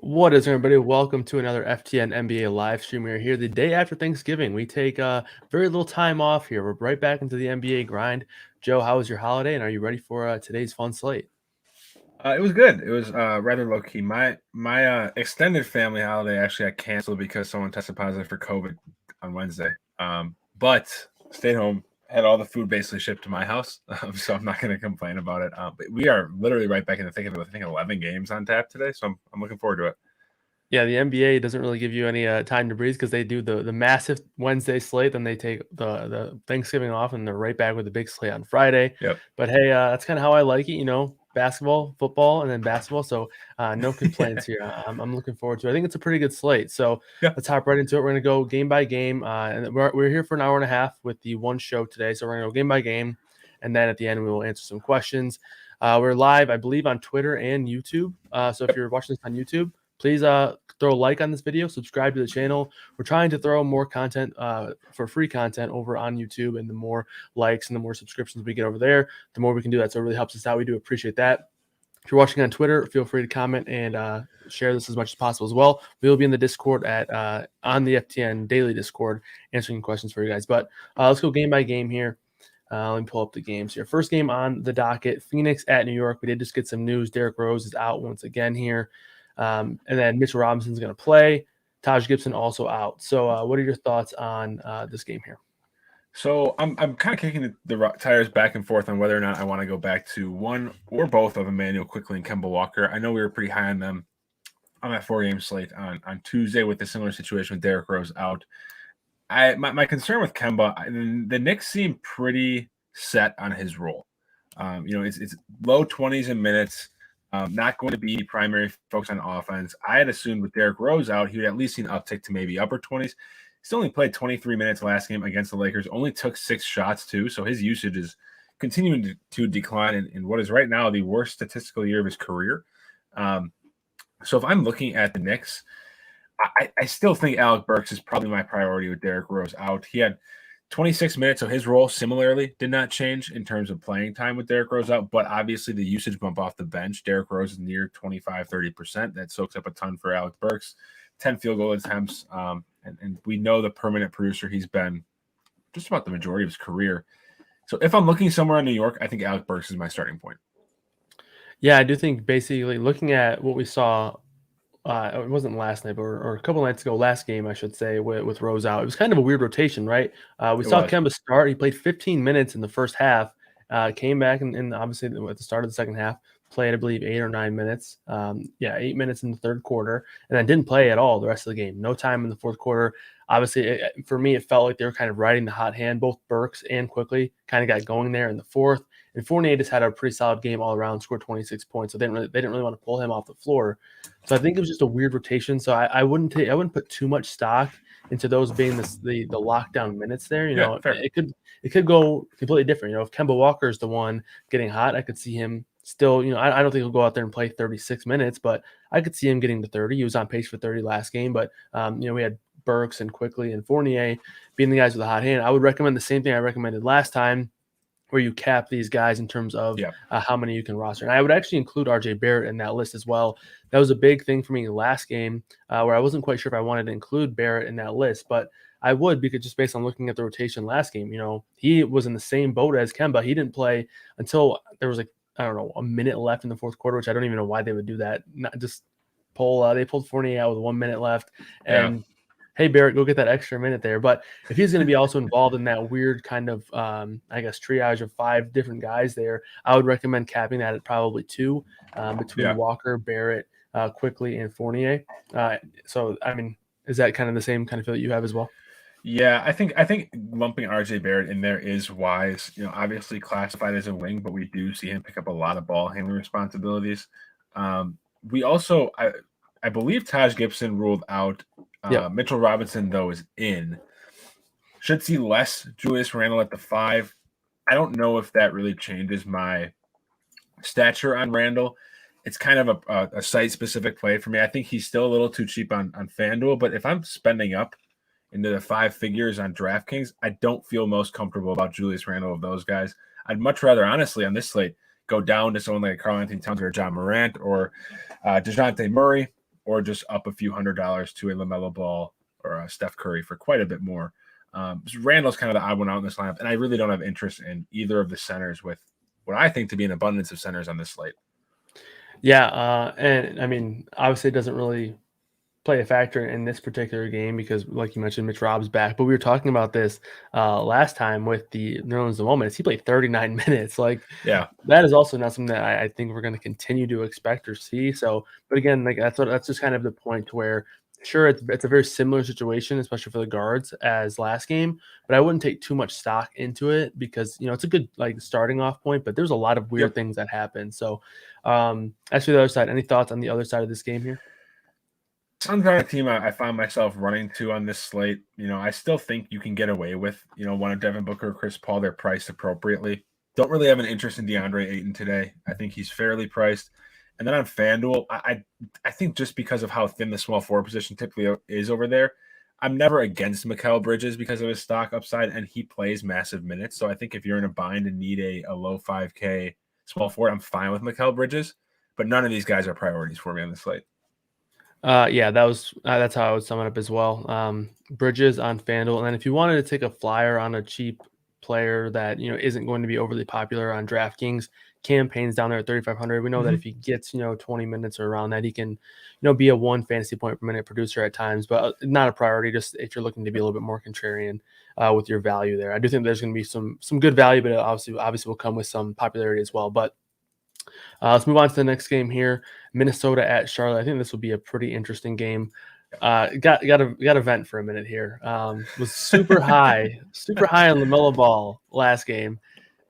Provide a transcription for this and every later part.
What is everybody? Welcome to another FTN NBA live stream. We're here the day after Thanksgiving. We take very little time off here. We're right back into the NBA grind. Joe, how was your holiday, and are you ready for today's fun slate? It was good. It was rather low key. My extended family holiday actually got canceled because someone tested positive for COVID on Wednesday. But stayed home, had all the food basically shipped to my house, so I'm not going to complain about it. But we are literally right back in the thick of it. I think 11 games on tap today, so I'm looking forward to it. Yeah, the NBA doesn't really give you any time to breathe because they do the massive Wednesday slate, then they take the Thanksgiving off, and they're right back with the big slate on Friday. Yep. But hey, that's kind of how I like it, basketball, football, and then basketball. So no complaints here. I'm looking forward to it. I think it's a pretty good slate. So Yeah. let's hop right into it. We're going to go game by game, and we're here for an hour and a half with the one show today. So we're going to go game by game, and then at the end we will answer some questions. We're live, I believe, on Twitter and YouTube. So if you're watching this on YouTube, please throw a like on this video, subscribe to the channel. We're trying to throw more content for free content over on YouTube, and the more likes and the more subscriptions we get over there, the more we can do that. So it really helps us out. We do appreciate that. If you're watching on Twitter, feel free to comment and share this as much as possible as well. We will be in the Discord on the FTN Daily Discord answering questions for you guys. But let's go game by game here. Let me pull up the games here. First game on the docket, Phoenix at New York. We did just get some news. Derrick Rose is out once again here. And then Mitchell Robinson's going to play. Taj Gibson also out. So what are your thoughts on this game here? So I'm kind of kicking the tires back and forth on whether or not I want to go back to one or both of Emmanuel Quickley and Kemba Walker. I know we were pretty high on them on that 4-game slate on Tuesday with a similar situation with Derrick Rose out. My concern with Kemba, the Knicks seem pretty set on his role. It's low 20s in minutes. Not going to be primary focus on offense. I had assumed with Derrick Rose out, he would at least see an uptick to maybe upper 20s. He's only played 23 minutes last game against the Lakers, only took 6 shots too, so his usage is continuing to decline in what is right now the worst statistical year of his career. So if I'm looking at the Knicks, I still think Alec Burks is probably my priority with Derrick Rose out. He had 26 minutes, so his role similarly did not change in terms of playing time with Derrick Rose out, but obviously the usage bump off the bench. Derrick Rose is near 25-30%. That soaks up a ton for Alec Burks. 10 field goal attempts, and we know the permanent producer he's been just about the majority of his career. So if I'm looking somewhere in New York, I think Alec Burks is my starting point. Yeah, I do think basically looking at what we saw, it wasn't last night, but or a couple nights ago, last game, I should say, with Rose out. It was kind of a weird rotation, right? We saw Kemba start. He played 15 minutes in the first half, came back, and obviously at the start of the second half, played, I believe, 8 or 9 minutes. 8 minutes in the third quarter, and then didn't play at all the rest of the game. No time in the fourth quarter. Obviously, for me, it felt like they were kind of riding the hot hand. Both Burks and Quickley kind of got going there in the fourth. And Fournier just had a pretty solid game all around, scored 26 points. So they didn't really want to pull him off the floor. So I think it was just a weird rotation. So I wouldn't put too much stock into those being the lockdown minutes there. It could go completely different. If Kemba Walker is the one getting hot, I could see him still. I don't think he'll go out there and play 36 minutes, but I could see him getting to 30. He was on pace for 30 last game, but we had Burks and Quickley and Fournier being the guys with a hot hand. I would recommend the same thing I recommended last time, where you cap these guys in terms of how many you can roster. And I would actually include RJ Barrett in that list as well. That was a big thing for me last game where I wasn't quite sure if I wanted to include Barrett in that list, but I would, because just based on looking at the rotation last game, he was in the same boat as Kemba. He didn't play until there was a minute left in the fourth quarter, which I don't even know why they would do that. Not just they pulled Fournier out with 1 minute left, and hey, Barrett, go get that extra minute there. But if he's going to be also involved in that weird kind of, triage of 5 different guys there, I would recommend capping that at probably 2 between Walker, Barrett, Quickley, and Fournier. So, I mean, is that kind of the same kind of feel that you have as well? Yeah, I think lumping RJ Barrett in there is wise. Obviously classified as a wing, but we do see him pick up a lot of ball handling responsibilities. We also, I believe Taj Gibson ruled out. Mitchell Robinson, though, is in. Should see less Julius Randle at the 5. I don't know if that really changes my stature on Randle. It's kind of a site-specific play for me. I think he's still a little too cheap on FanDuel, but if I'm spending up into the 5 figures on DraftKings, I don't feel most comfortable about Julius Randle of those guys. I'd much rather, honestly, on this slate, go down to someone like Karl-Anthony Towns or John Morant or DeJounte Murray. or just up a few $100s to a LaMelo Ball or a Steph Curry for quite a bit more. Randall's kind of the odd one out in this lineup, and I really don't have interest in either of the centers with what I think to be an abundance of centers on this slate. Yeah, and I mean, obviously it doesn't really play a factor in this particular game because, like you mentioned, Mitch Rob's back. But we were talking about this last time with the Nerlens Noel. He played 39 minutes. Like, yeah, that is also not something that I think we're going to continue to expect or see. So, but again, like that's just kind of the point to where, sure, it's a very similar situation, especially for the guards as last game. But I wouldn't take too much stock into it because it's a good like starting off point. But there's a lot of weird things that happen. So, as for the other side, any thoughts on the other side of this game here? Some kind of team I find myself running to on this slate. I still think you can get away with, one of Devin Booker or Chris Paul. They're priced appropriately. Don't really have an interest in DeAndre Ayton today. I think he's fairly priced. And then on FanDuel, I think just because of how thin the small forward position typically is over there, I'm never against Mikal Bridges because of his stock upside, and he plays massive minutes. So I think if you're in a bind and need a low 5K small forward, I'm fine with Mikal Bridges. But none of these guys are priorities for me on the slate. Yeah, that's how I would sum it up as well. Bridges on FanDuel, and then if you wanted to take a flyer on a cheap player that isn't going to be overly popular on DraftKings, campaigns down there at 3,500. We know that if he gets 20 minutes or around that, he can be a 1 fantasy point per minute producer at times, but not a priority. Just if you're looking to be a little bit more contrarian with your value there, I do think there's going to be some good value, but obviously will come with some popularity as well. But let's move on to the next game here. Minnesota at Charlotte. I think this will be a pretty interesting game. Got to vent for a minute here. Was super high on LaMelo Ball last game,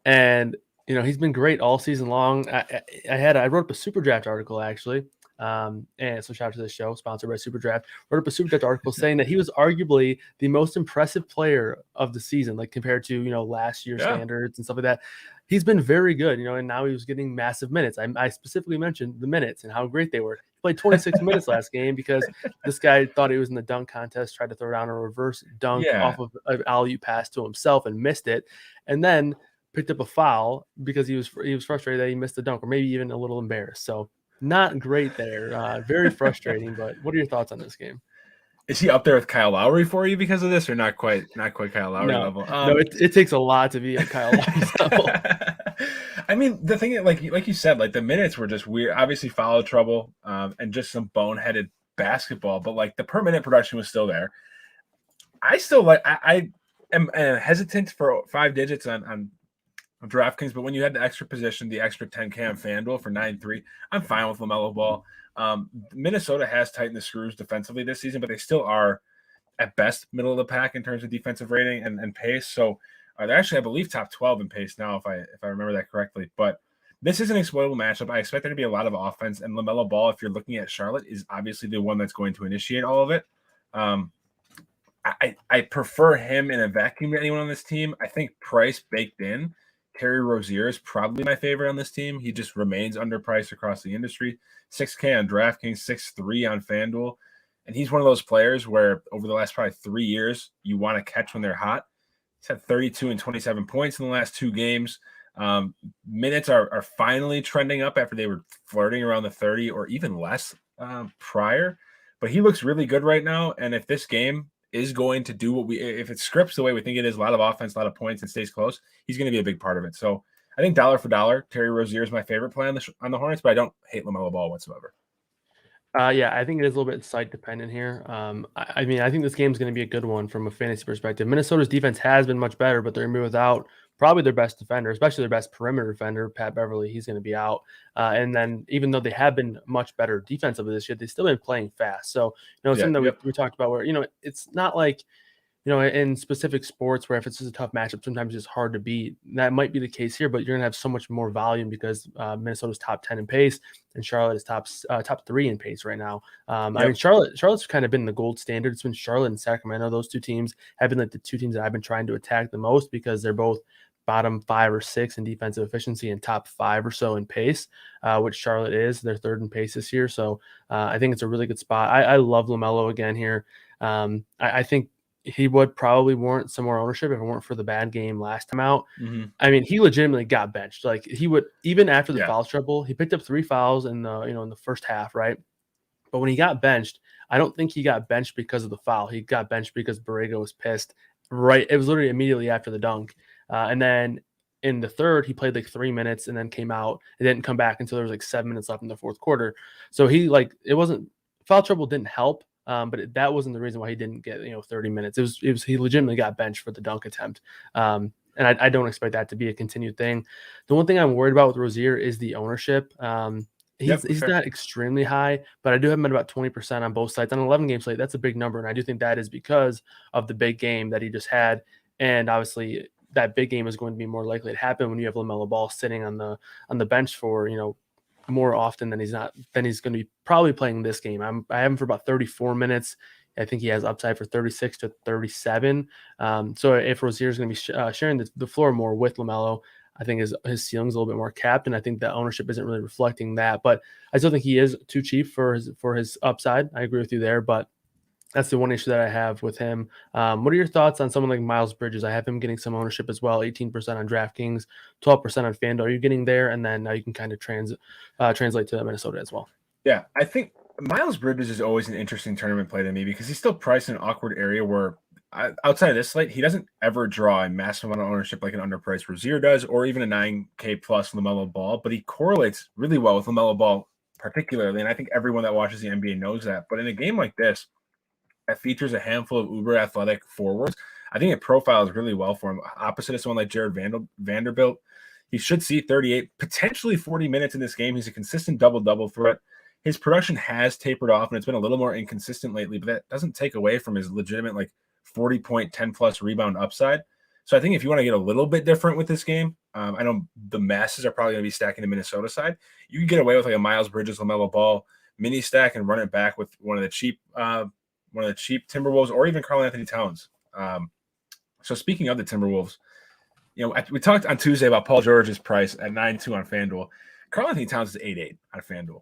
and he's been great all season long. I wrote up a Superdraft article actually, and so shout out to the show sponsored by Superdraft. Wrote up a Superdraft article saying that he was arguably the most impressive player of the season, like compared to last year's standards and stuff like that. He's been very good, and now he was getting massive minutes. I specifically mentioned the minutes and how great they were. He played 26 minutes last game because this guy thought he was in the dunk contest, tried to throw down a reverse dunk off of an alley-oop pass to himself and missed it, and then picked up a foul because he was frustrated that he missed the dunk, or maybe even a little embarrassed. So not great there. Very frustrating. But what are your thoughts on this game? Is he up there with Kyle Lowry for you because of this, or not quite Kyle Lowry level? No, it takes a lot to be at Kyle Lowry's level. I mean, the thing, like you said, like the minutes were just weird. Obviously, foul trouble and just some boneheaded basketball, but like the per minute production was still there. I still I am hesitant for 5 digits on DraftKings, but when you had the extra position, the extra 10K on FanDuel for 9-3, I'm fine with LaMelo Ball. Minnesota has tightened the screws defensively this season, but they still are at best middle of the pack in terms of defensive rating and pace. So they're actually, I believe, top 12 in pace now, if I remember that correctly. But this is an exploitable matchup. I expect there to be a lot of offense, and LaMelo Ball, if you're looking at Charlotte, is obviously the one that's going to initiate all of it. I prefer him in a vacuum to anyone on this team. I think price baked in. Terry Rozier is probably my favorite on this team. He just remains underpriced across the industry. 6K on DraftKings, 6.3 on FanDuel. And he's one of those players where over the last probably 3 years, you want to catch when they're hot. He's had 32 and 27 points in the last 2 games. Minutes are finally trending up after they were flirting around the 30 or even less prior. But he looks really good right now. And if this game is going to do if it scripts the way we think it is, a lot of offense, a lot of points, and stays close, he's going to be a big part of it. So I think dollar for dollar, Terry Rozier is my favorite play on the Hornets, but I don't hate LaMelo Ball whatsoever. Yeah, I think it is a little bit site dependent here. I mean, I think this game is going to be a good one from a fantasy perspective. Minnesota's defense has been much better, but they're going to be without probably their best defender, especially their best perimeter defender, Pat Beverly. He's going to be out. And then even though they have been much better defensively this year, they've still been playing fast. So, something that we talked about where, it's not like, in specific sports where if it's just a tough matchup, sometimes it's hard to beat. That might be the case here, but you're going to have so much more volume because Minnesota's top 10 in pace and Charlotte is top 3 in pace right now. I mean, Charlotte's kind of been the gold standard. It's been Charlotte and Sacramento. Those 2 teams have been like the 2 teams that I've been trying to attack the most because they're both bottom 5 or 6 in defensive efficiency and top 5 or so in pace, which Charlotte is. They're 3rd in pace this year. So I think it's a really good spot. I love LaMelo again here. I think he would probably warrant some more ownership if it weren't for the bad game last time out. Mm-hmm. I mean, he legitimately got benched. Like he would, even after the foul trouble, he picked up 3 fouls in the, in the first half, right? But when he got benched, I don't think he got benched because of the foul. He got benched because Borrego was pissed. Right, it was literally immediately after the dunk. And then in the third, he played like 3 minutes and then came out. It didn't come back until there was like 7 minutes left in the fourth quarter. So he it wasn't foul trouble didn't help. But that wasn't the reason why he didn't get 30 minutes. It was he legitimately got benched for the dunk attempt. And I don't expect that to be a continued thing. The one thing I'm worried about with Rozier is the ownership. He's not extremely high, but I do have him at about 20% on both sides. On an 11-game slate, that's a big number, and I do think that is because of the big game that he just had. And obviously, that big game is going to be more likely to happen when you have LaMelo Ball sitting on the bench for more often than he's going to be probably playing this game. I have him for about 34 minutes. I think he has upside for 36 to 37. So if Rozier is going to be sharing the floor more with LaMelo, I think his ceiling's a little bit more capped, and I think the ownership isn't really reflecting that. But I still think he is too cheap for his upside. I agree with you there, but that's the one issue that I have with him. What are your thoughts on someone like Miles Bridges? I have him getting some ownership as well, 18% on DraftKings, 12% on FanDuel. Are you getting there? And then now you can kind of translate to Minnesota as well. Yeah, I think Miles Bridges is always an interesting tournament play to me because he's still priced in an awkward area where outside of this slate, he doesn't ever draw a massive amount of ownership like an underpriced Rozier does, or even a 9K plus LaMelo Ball, but he correlates really well with LaMelo Ball particularly, and I think everyone that watches the NBA knows that. But in a game like this, that features a handful of uber athletic forwards, I think it profiles really well for him. Opposite of someone like Jared Vanderbilt, he should see 38, potentially 40 minutes in this game. He's a consistent double-double threat. His production has tapered off, and it's been a little more inconsistent lately, but that doesn't take away from his legitimate 40-point, 10-plus rebound upside. So I think if you want to get a little bit different with this game, I know the masses are probably going to be stacking the Minnesota side. You can get away with a Miles Bridges, LaMelo Ball mini stack and run it back with one of the cheap Timberwolves or even Karl-Anthony Towns. So speaking of the Timberwolves, we talked on Tuesday about Paul George's price at 9.2 on FanDuel. Karl-Anthony Towns is 8.8 on FanDuel.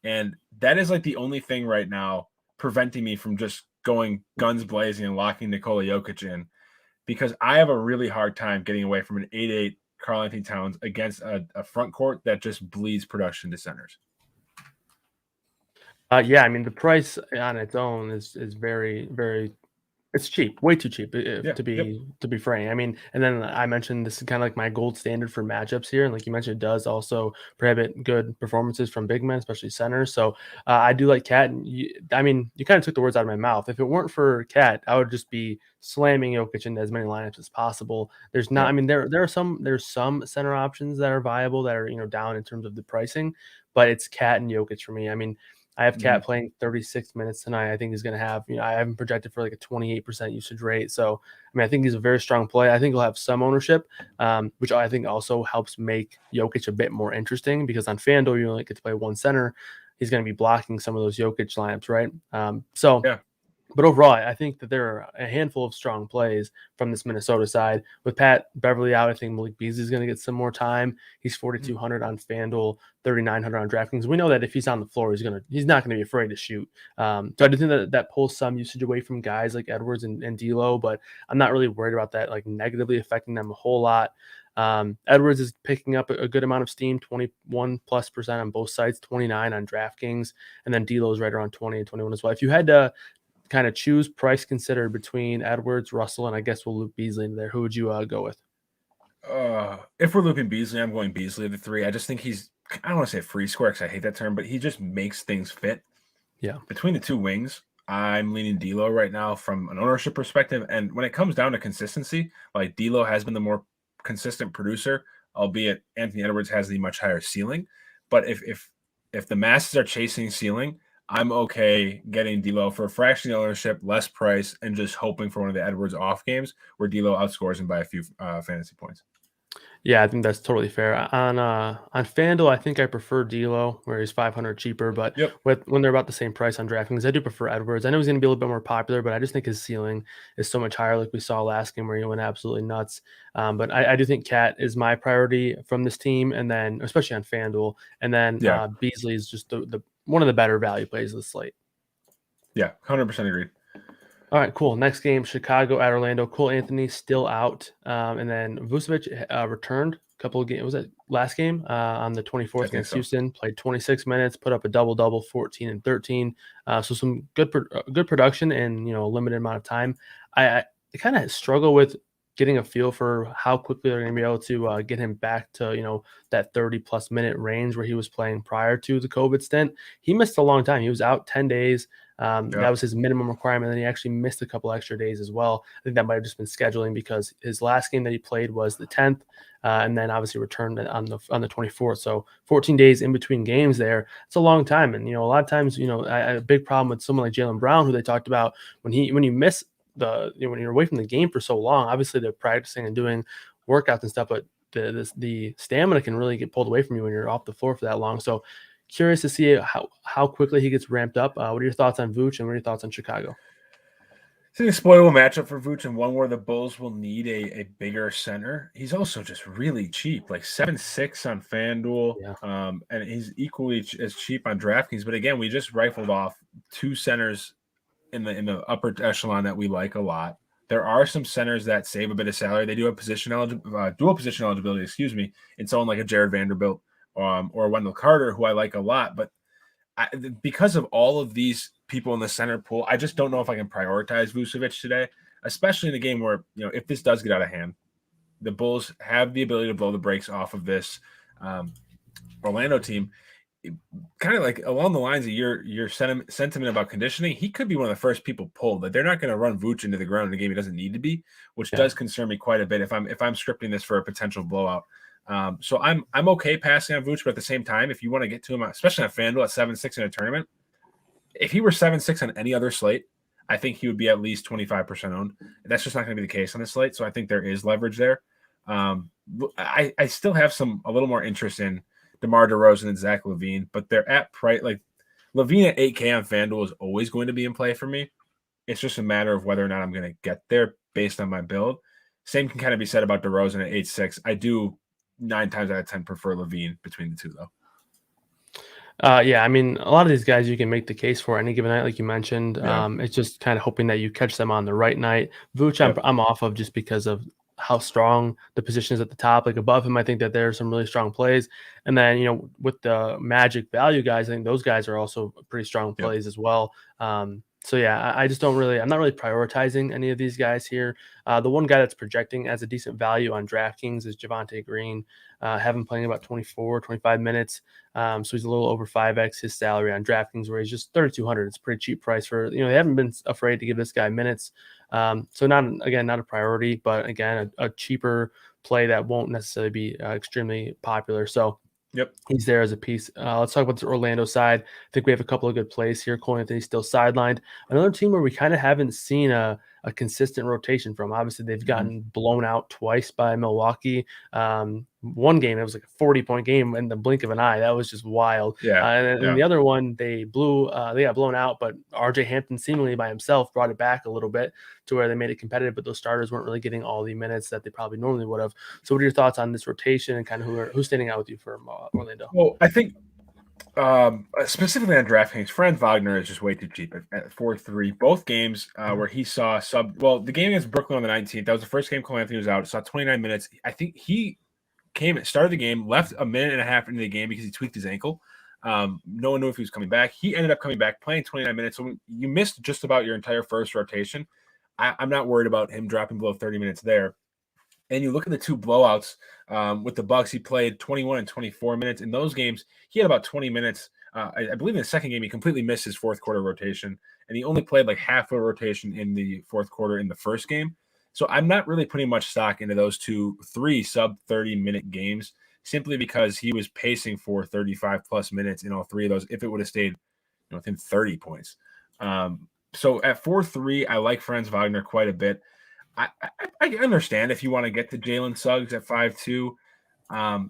And that is the only thing right now preventing me from just going guns blazing and locking Nikola Jokic in, because I have a really hard time getting away from an 8.8 Karl-Anthony Towns against a front court that just bleeds production to centers. Yeah, I mean, the price on its own is very, very it's cheap, way too cheap to be frank. I mean, and then I mentioned this is kind of like my gold standard for matchups here, and like you mentioned, it does also prohibit good performances from big men, especially centers. So I do like Cat. And you kind of took the words out of my mouth. If it weren't for Cat, I would just be slamming Jokic into as many lineups as possible. There's not. I mean, there's some center options that are viable that are down in terms of the pricing, but it's Cat and Jokic for me. I mean, I have Cat playing 36 minutes tonight. I think he's going to have, I have him projected for a 28% usage rate. So, I mean, I think he's a very strong play. I think he'll have some ownership, which I think also helps make Jokic a bit more interesting because on FanDuel, you only get to play one center. He's going to be blocking some of those Jokic lineups, right? But overall, I think that there are a handful of strong plays from this Minnesota side. With Pat Beverly out, I think Malik Beasley is going to get some more time. He's 4,200 on FanDuel, 3,900 on DraftKings. We know that if he's on the floor, he's not going to be afraid to shoot. So I do think that pulls some usage away from guys like Edwards and D'Lo, but I'm not really worried about that negatively affecting them a whole lot. Edwards is picking up a good amount of steam, 21+% on both sides, 29 on DraftKings, and then D'Lo is right around 20 and 21 as well. If you had to kind of choose price considered between Edwards, Russell, and I guess we'll loop Beasley in there, who would you go with? If we're looping Beasley, I'm going Beasley of the three. I just think I don't want to say free square because I hate that term, but he just makes things fit. Yeah. Between the two wings, I'm leaning D'Lo right now from an ownership perspective. And when it comes down to consistency, D'Lo has been the more consistent producer, albeit Anthony Edwards has the much higher ceiling. But if the masses are chasing ceiling, I'm okay getting D'Lo for a fraction of ownership, less price, and just hoping for one of the Edwards off games where D'Lo outscores him by a few fantasy points. Yeah, I think that's totally fair. On FanDuel, I think I prefer D'Lo, where he's 500 cheaper. But when they're about the same price on DraftKings, I do prefer Edwards. I know he's going to be a little bit more popular, but I just think his ceiling is so much higher, like we saw last game where he went absolutely nuts. But I do think Cat is my priority from this team, and then especially on FanDuel, and then Beasley is just the one of the better value plays of the slate. Yeah, 100% agreed. All right, cool. Next game, Chicago at Orlando. Cole Anthony still out. And then Vucevic returned a couple of games. Was it last game on the 24th against so. Houston. Played 26 minutes, put up a double-double, 14 and 13. So some good production in a limited amount of time. I kind of struggle with getting a feel for how quickly they're going to be able to get him back to that 30+ minute range where he was playing prior to the COVID stint. He missed a long time. He was out 10 days. That was his minimum requirement. And then he actually missed a couple extra days as well. I think that might have just been scheduling because his last game that he played was the 10th, and then obviously returned on the 24th. So 14 days in between games there. It's a long time. And a lot of times, I had a big problem with someone like Jaylen Brown, who they talked about when you miss when you're away from the game for so long. Obviously they're practicing and doing workouts and stuff, but the stamina can really get pulled away from you when you're off the floor for that long. So curious to see how quickly he gets ramped up. What are your thoughts on Vooch, and what are your thoughts on Chicago? It's an exploitable matchup for Vooch, and one where the Bulls will need a bigger center. He's also just really cheap, like 7.6 on FanDuel, and he's equally as cheap on DraftKings. But again, we just rifled off two centers in the upper echelon that we like a lot. There are some centers that save a bit of salary. They do have dual position eligibility, in someone like a Jared Vanderbilt or Wendell Carter, who I like a lot. But because of all of these people in the center pool, I just don't know if I can prioritize Vucevic today, especially in a game where, if this does get out of hand, the Bulls have the ability to blow the brakes off of this Orlando team. Kind of like along the lines of your sentiment about conditioning, he could be one of the first people pulled. That they're not going to run Vooch into the ground in a game he doesn't need to be, which does concern me quite a bit if I'm scripting this for a potential blowout. So I'm okay passing on Vooch, but at the same time, if you want to get to him, especially on FanDuel at 7.6 in a tournament, if he were 7.6 on any other slate, I think he would be at least 25% owned. That's just not going to be the case on this slate. So I think there is leverage there. I still have a little more interest in DeMar DeRozan and Zach LaVine, but they're at price. Like LaVine at 8K on FanDuel is always going to be in play for me. It's just a matter of whether or not I'm going to get there based on my build. Same can kind of be said about DeRozan at 8.6. I do 9 times out of 10 prefer LaVine between the two, though. I mean, a lot of these guys you can make the case for any given night, like you mentioned. It's just kind of hoping that you catch them on the right night. Vooch, I'm off of just because of how strong the position is at the top. Like above him, I think that there are some really strong plays. And then, with the Magic value guys, I think those guys are also pretty strong plays as well. So yeah, I just I'm not really prioritizing any of these guys here. The one guy that's projecting as a decent value on DraftKings is Javonte Green. Have him playing about 24, 25 minutes. So he's a little over 5x his salary on DraftKings, where he's just 3,200. It's a pretty cheap price for, they haven't been afraid to give this guy minutes. So not a priority, but again, a cheaper play that won't necessarily be extremely popular. So he's there as a piece. Let's talk about the Orlando side. I think we have a couple of good plays here. Cole Anthony's still sidelined. Another team where we kind of haven't seen a consistent rotation from. Obviously, they've gotten blown out twice by Milwaukee. One game, it was like a 40-point game in the blink of an eye. That was just wild. And the other one, they got blown out, but RJ Hampton seemingly by himself brought it back a little bit to where they made it competitive, but those starters weren't really getting all the minutes that they probably normally would have. So what are your thoughts on this rotation and kind of who's standing out with you from Orlando? Well, I think specifically on DraftKings, Franz Wagner is just way too cheap at 4.3. Both games where he saw the game against Brooklyn on the 19th, that was the first game Cole Anthony was out, saw 29 minutes. I think he started the game, left a minute and a half into the game because he tweaked his ankle. No one knew if he was coming back. He ended up coming back, playing 29 minutes. So you missed just about your entire first rotation. I'm not worried about him dropping below 30 minutes there. And you look at the two blowouts with the Bucks, he played 21 and 24 minutes. In those games, he had about 20 minutes. I believe in the second game, he completely missed his fourth quarter rotation. And he only played like half a rotation in the fourth quarter in the first game. So I'm not really putting much stock into those three sub 30-minute games, simply because he was pacing for 35+ minutes in all three of those if it would have stayed within 30 points. So at 4.3, I like Franz Wagner quite a bit. I understand if you want to get to Jalen Suggs at 5.2. I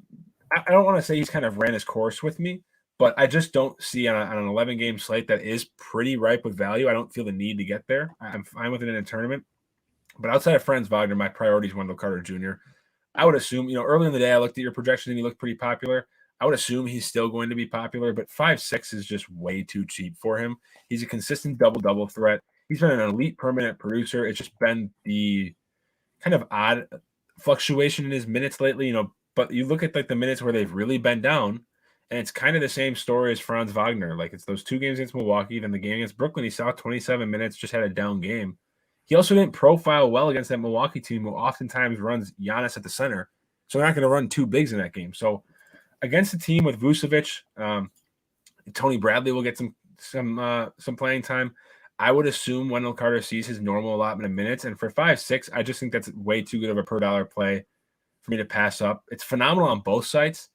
don't want to say he's kind of ran his course with me, but I just don't see on an 11-game slate that is pretty ripe with value. I don't feel the need to get there. I'm fine with it in a tournament. But outside of Franz Wagner, my priority is Wendell Carter Jr. I would assume, early in the day, I looked at your projections and he looked pretty popular. I would assume he's still going to be popular, but 5.6 is just way too cheap for him. He's a consistent double-double threat. He's been an elite permanent producer. It's just been the kind of odd fluctuation in his minutes lately. But you look at like the minutes where they've really been down, and it's kind of the same story as Franz Wagner. Like it's those 2 games against Milwaukee, then the game against Brooklyn, he saw 27 minutes, just had a down game. He also didn't profile well against that Milwaukee team, who oftentimes runs Giannis at the center. So they're not going to run 2 bigs in that game. So against a team with Vucevic, Tony Bradley will get some playing time. I would assume Wendell Carter sees his normal allotment of minutes. And for 5-6, I just think that's way too good of a per dollar play for me to pass up. It's phenomenal on both sites.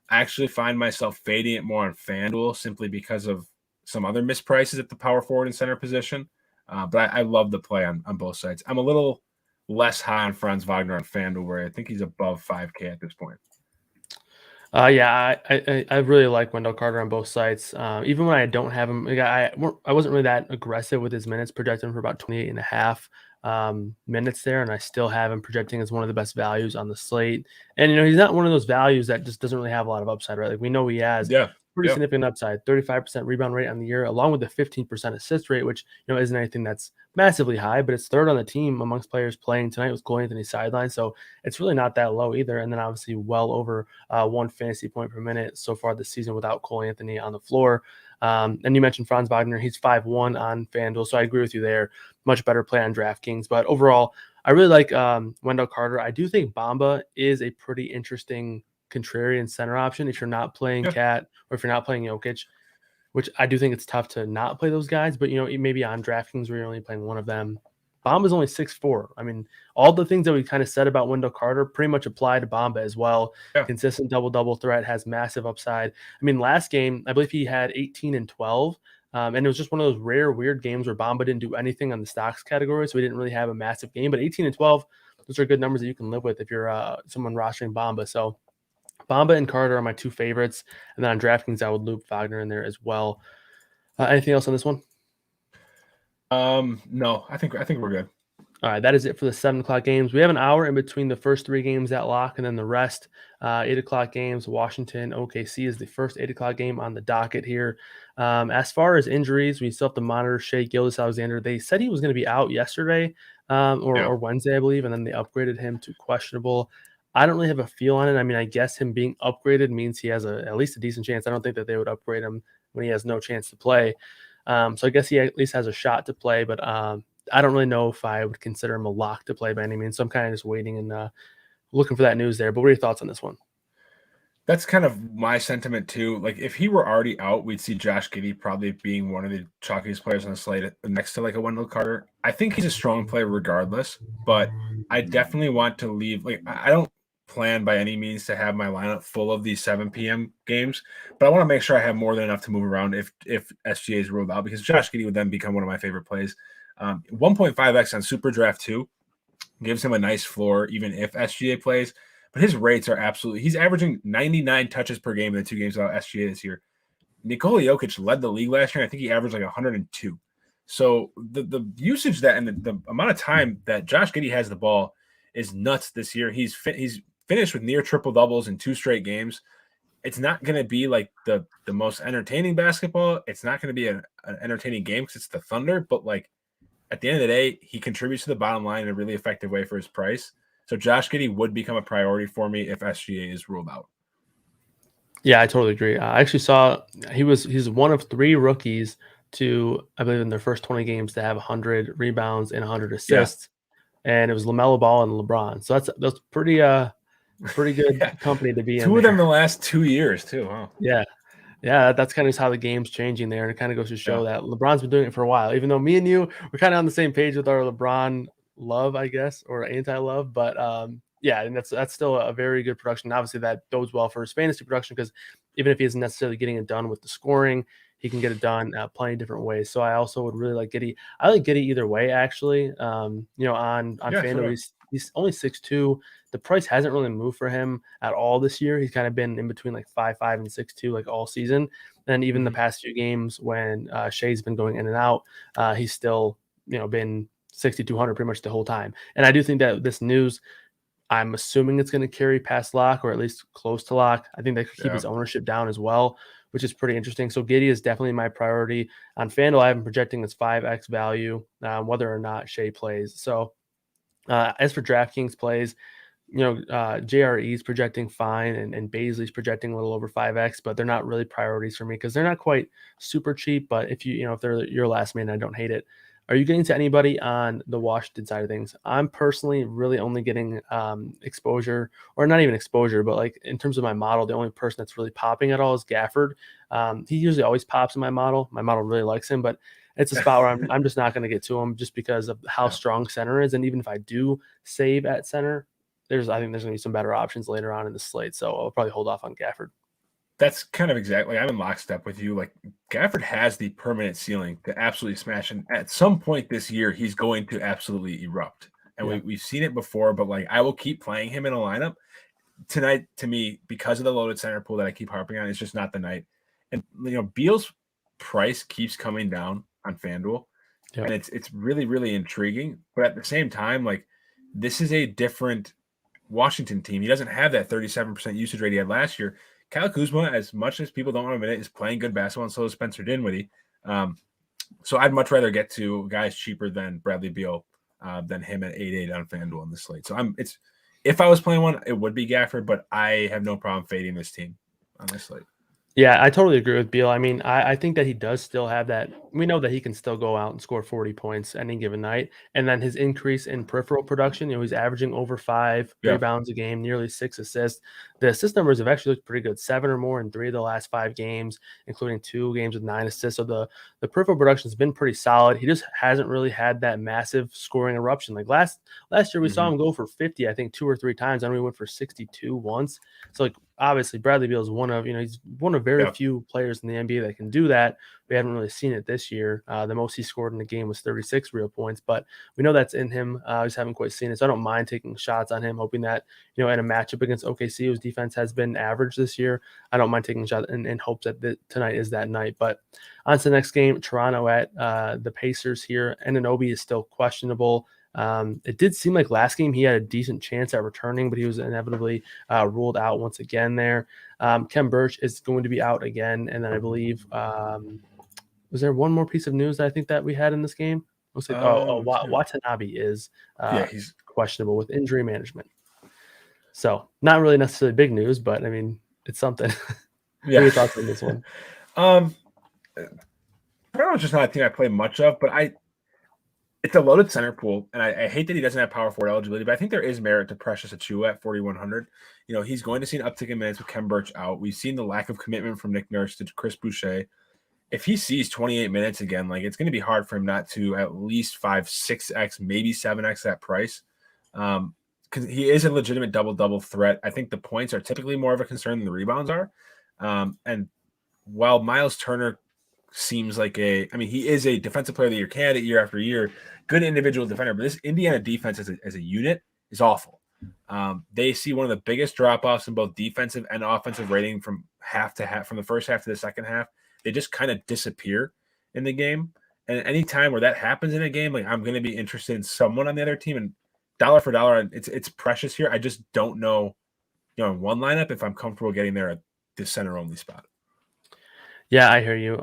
I actually find myself fading it more on FanDuel simply because of some other misprices at the power forward and center position. But I love the play on both sides. I'm a little less high on Franz Wagner on FanDuel, where I think he's above 5K at this point. Yeah, I really like Wendell Carter on both sides. Even when I don't have him, like I wasn't really that aggressive with his minutes, projecting for about 28 and a half minutes there, and I still have him projecting as one of the best values on the slate. And he's not one of those values that just doesn't really have a lot of upside, right? Like we know he has pretty significant upside, 35% rebound rate on the year, along with the 15% assist rate, which isn't anything that's massively high, but it's third on the team amongst players playing tonight with Cole Anthony's sideline. So it's really not that low either. And then obviously well over 1 fantasy point per minute so far this season without Cole Anthony on the floor. And you mentioned Franz Wagner. He's 5-1 on FanDuel, so I agree with you there. Much better play on DraftKings. But overall, I really like Wendell Carter. I do think Bamba is a pretty interesting contrarian center option if you're not playing Cat or if you're not playing Jokic, which I do think it's tough to not play those guys. But, maybe on DraftKings where you're only playing one of them. Bamba's only 6'4". I mean, all the things that we kind of said about Wendell Carter pretty much apply to Bamba as well. Consistent double-double threat, has massive upside. I mean, last game, I believe he had 18 and 12. And it was just one of those rare, weird games where Bamba didn't do anything on the stocks category, so he didn't really have a massive game. But 18 and 12, those are good numbers that you can live with if you're someone rostering Bamba. So Bamba and Carter are my 2 favorites. And then on DraftKings, I would loop Wagner in there as well. Anything else on this one? No, I think we're good. All right, that is it for the 7 o'clock games. We have an hour in between the first 3 games at lock and then the rest. 8 o'clock games, Washington, OKC is the first 8 o'clock game on the docket here. As far as injuries, we still have to monitor Shai Gilgeous-Alexander. They said he was going to be out yesterday or Wednesday, I believe, and then they upgraded him to questionable. I don't really have a feel on it. I mean, I guess him being upgraded means he has at least a decent chance. I don't think that they would upgrade him when he has no chance to play. So I guess he at least has a shot to play, but I don't really know if I would consider him a lock to play by any means. So I'm kind of just waiting and looking for that news there. But what are your thoughts on this one? That's kind of my sentiment too. Like if he were already out, we'd see Josh Giddey probably being one of the chalkiest players on the slate next to like a Wendell Carter. I think he's a strong player regardless, but I definitely want to leave. Like I don't plan by any means to have my lineup full of these 7 p.m. games, but I want to make sure I have more than enough to move around if SGA is ruled out, because Josh Giddey would then become one of my favorite plays. 1.5x on Superdraft 2 gives him a nice floor even if SGA plays, but his rates are absolutely – he's averaging 99 touches per game in the 2 games without SGA this year. Nikola Jokic led the league last year, and I think he averaged like 102. So the usage that and the amount of time that Josh Giddey has the ball is nuts this year. He's finished with near triple doubles in 2 straight games. It's not going to be like the most entertaining basketball. It's not going to be an entertaining game because it's the Thunder, but like at the end of the day, he contributes to the bottom line in a really effective way for his price. So Josh Giddey would become a priority for me if SGA is ruled out. Yeah, I totally agree. I actually saw he's one of 3 rookies to, I believe, in their first 20 games to have 100 rebounds and 100 assists. And it was LaMelo Ball and LeBron. So that's pretty good company to be in. 2 of them in the last 2 years too. Huh? Yeah. Yeah, that's kind of just how the game's changing there. And it kind of goes to show that LeBron's been doing it for a while, even though me and you, we're kind of on the same page with our LeBron love, I guess, or anti-love. But yeah, and that's still a very good production. Obviously, that bodes well for his fantasy production because even if he isn't necessarily getting it done with the scoring, he can get it done plenty of different ways. So I also would really like Giddey. I like Giddey either way, actually. On FanDuel, he's only 6'2". The price hasn't really moved for him at all this year. He's kind of been in between like 5'5" and 6'2" like all season. And even the past few games when Shai's been going in and out, he's still been 6,200 pretty much the whole time. And I do think that this news, I'm assuming it's going to carry past lock or at least close to lock. I think they could keep his ownership down as well, which is pretty interesting. So Giddey is definitely my priority. On FanDuel, I have him projecting as 5x value, whether or not Shai plays. So as for DraftKings plays, JRE is projecting fine, and Bazley's projecting a little over 5x, but they're not really priorities for me because they're not quite super cheap. But if they're your last man, I don't hate it. Are you getting to anybody on the Washington side of things? I'm personally really only getting exposure, or not even exposure, but like in terms of my model, the only person that's really popping at all is Gafford. He usually always pops in my model. My model really likes him, but it's a spot where I'm just not going to get to him just because of how strong center is. And even if I do save at center, I think there's going to be some better options later on in the slate. So I'll probably hold off on Gafford. That's kind of exactly. I'm in lockstep with you. Like Gafford has the permanent ceiling to absolutely smash, and at some point this year, he's going to absolutely erupt. And we've seen it before. But like, I will keep playing him in a lineup tonight. To me, because of the loaded center pool that I keep harping on, it's just not the night. And Beal's price keeps coming down on FanDuel, and it's really, really intriguing. But at the same time, like this is a different Washington team. He doesn't have that 37% usage rate he had last year. Kyle Kuzma, as much as people don't want to admit it, is playing good basketball, and so is Spencer Dinwiddie. So I'd much rather get to guys cheaper than Bradley Beal than him at 8.8 on FanDuel on the slate. So if I was playing one, it would be Gafford, but I have no problem fading this team on this slate. Yeah, I totally agree with Beal. I mean, I think that he does still have that. We know that he can still go out and score 40 points any given night. And then his increase in peripheral production, he's averaging over 5 rebounds a game, nearly 6 assists. The assist numbers have actually looked pretty good, 7 or more in 3 of the last 5 games, including 2 games with 9 assists. So the peripheral production has been pretty solid. He just hasn't really had that massive scoring eruption. Like last year, we saw him go for 50, I think 2 or 3 times. Then we went for 62 once. So like, obviously Bradley Beal is he's one of very few players in the NBA that can do that. We haven't really seen it this year. The most he scored in the game was 36 real points, but we know that's in him. Just haven't quite seen it. So I don't mind taking shots on him, hoping that, in a matchup against OKC, whose defense has been average this year, I don't mind taking a shot in hopes that tonight is that night. But on to the next game, Toronto at the Pacers here. Anunoby is still questionable. It did seem like last game he had a decent chance at returning, but he was inevitably ruled out once again there. Kem Birch is going to be out again. And then I believe, was there one more piece of news that I think that we had in this game? Looks like, Watanabe is he's questionable with injury management. So not really necessarily big news, but I mean, it's something. What are your thoughts on this one? Toronto's just not a team I play much of, but it's a loaded center pool, and I hate that he doesn't have power forward eligibility, but I think there is merit to Precious Achiuwa at 4,100. He's going to see an uptick in minutes with Kem Birch out. We've seen the lack of commitment from Nick Nurse to Chris Boucher. If he sees 28 minutes again, like it's going to be hard for him not to at least 5, 6x, maybe 7x that price, because he is a legitimate double-double threat. I think the points are typically more of a concern than the rebounds are. And while Miles Turner seems like he is a defensive player of the year candidate year after year, good individual defender, but this Indiana defense as a unit is awful. They see one of the biggest drop-offs in both defensive and offensive rating from half to half, from the first half to the second half. They just kind of disappear in the game. And any time where that happens in a game, like I'm going to be interested in someone on the other team, and dollar for dollar, it's Precious here. I just don't know, in one lineup if I'm comfortable getting there at this center only spot. Yeah, I hear you.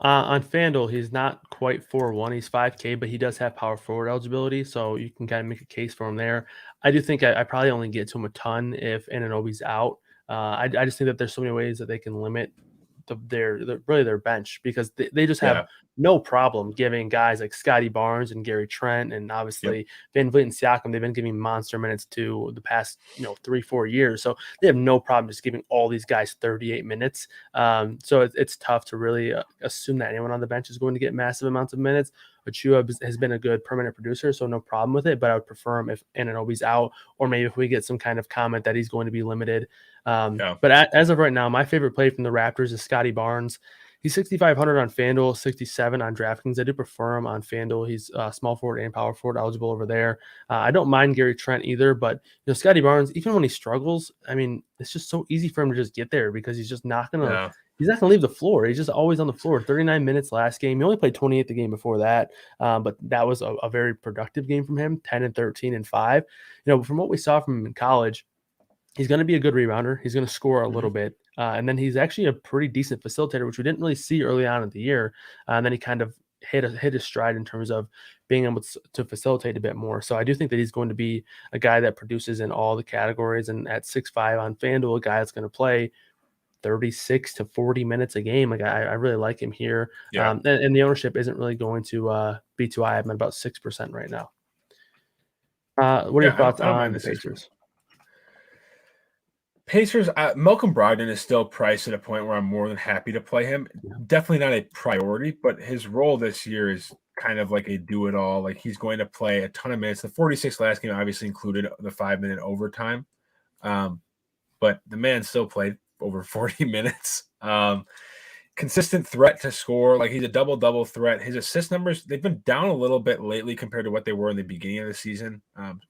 On FanDuel, he's not quite 4-1. He's 5K, but he does have power forward eligibility, so you can kind of make a case for him there. I do think I probably only get to him a ton if Anunoby's out. I just think that there's so many ways that they can limit their bench, because they just have no problem giving guys like Scottie Barnes and Gary Trent and obviously Van Vliet and Siakam. They've been giving monster minutes to the past 3-4 years, so they have no problem just giving all these guys 38 minutes. So it's tough to really assume that anyone on the bench is going to get massive amounts of minutes. Achiuwa has been a good permanent producer, so no problem with it, but I would prefer him if Anunoby's out, or maybe if we get some kind of comment that he's going to be limited. But as of right now, my favorite play from the Raptors is Scottie Barnes. He's 6,500 on FanDuel, 67 on DraftKings. I do prefer him on FanDuel. He's small forward and power forward eligible over there. I don't mind Gary Trent either, but Scottie Barnes, even when he struggles, I mean, it's just so easy for him to just get there, because he's just not going to he's not going to leave the floor. He's just always on the floor. 39 minutes last game. He only played 28 the game before that, but that was a very productive game from him, 10 and 13 and 5. From what we saw from him in college, he's going to be a good rebounder. He's going to score a little bit. And then he's actually a pretty decent facilitator, which we didn't really see early on in the year. And then he kind of hit his stride in terms of being able to facilitate a bit more. So I do think that he's going to be a guy that produces in all the categories. And at 6'5" on FanDuel, a guy that's going to play 36 to 40 minutes a game. Like I really like him here. Yeah. And the ownership isn't really going to be too high. I'm at about 6% right now. What are your thoughts on the Pacers? Pacers, Malcolm Brogdon is still priced at a point where I'm more than happy to play him. Yeah. Definitely not a priority, but his role this year is kind of like a do-it-all. Like he's going to play a ton of minutes. The 46 last game obviously included the 5-minute overtime, but the man still played over 40 minutes. Consistent threat to score. Like he's a double-double threat. His assist numbers, they've been down a little bit lately compared to what they were in the beginning of the season. I'm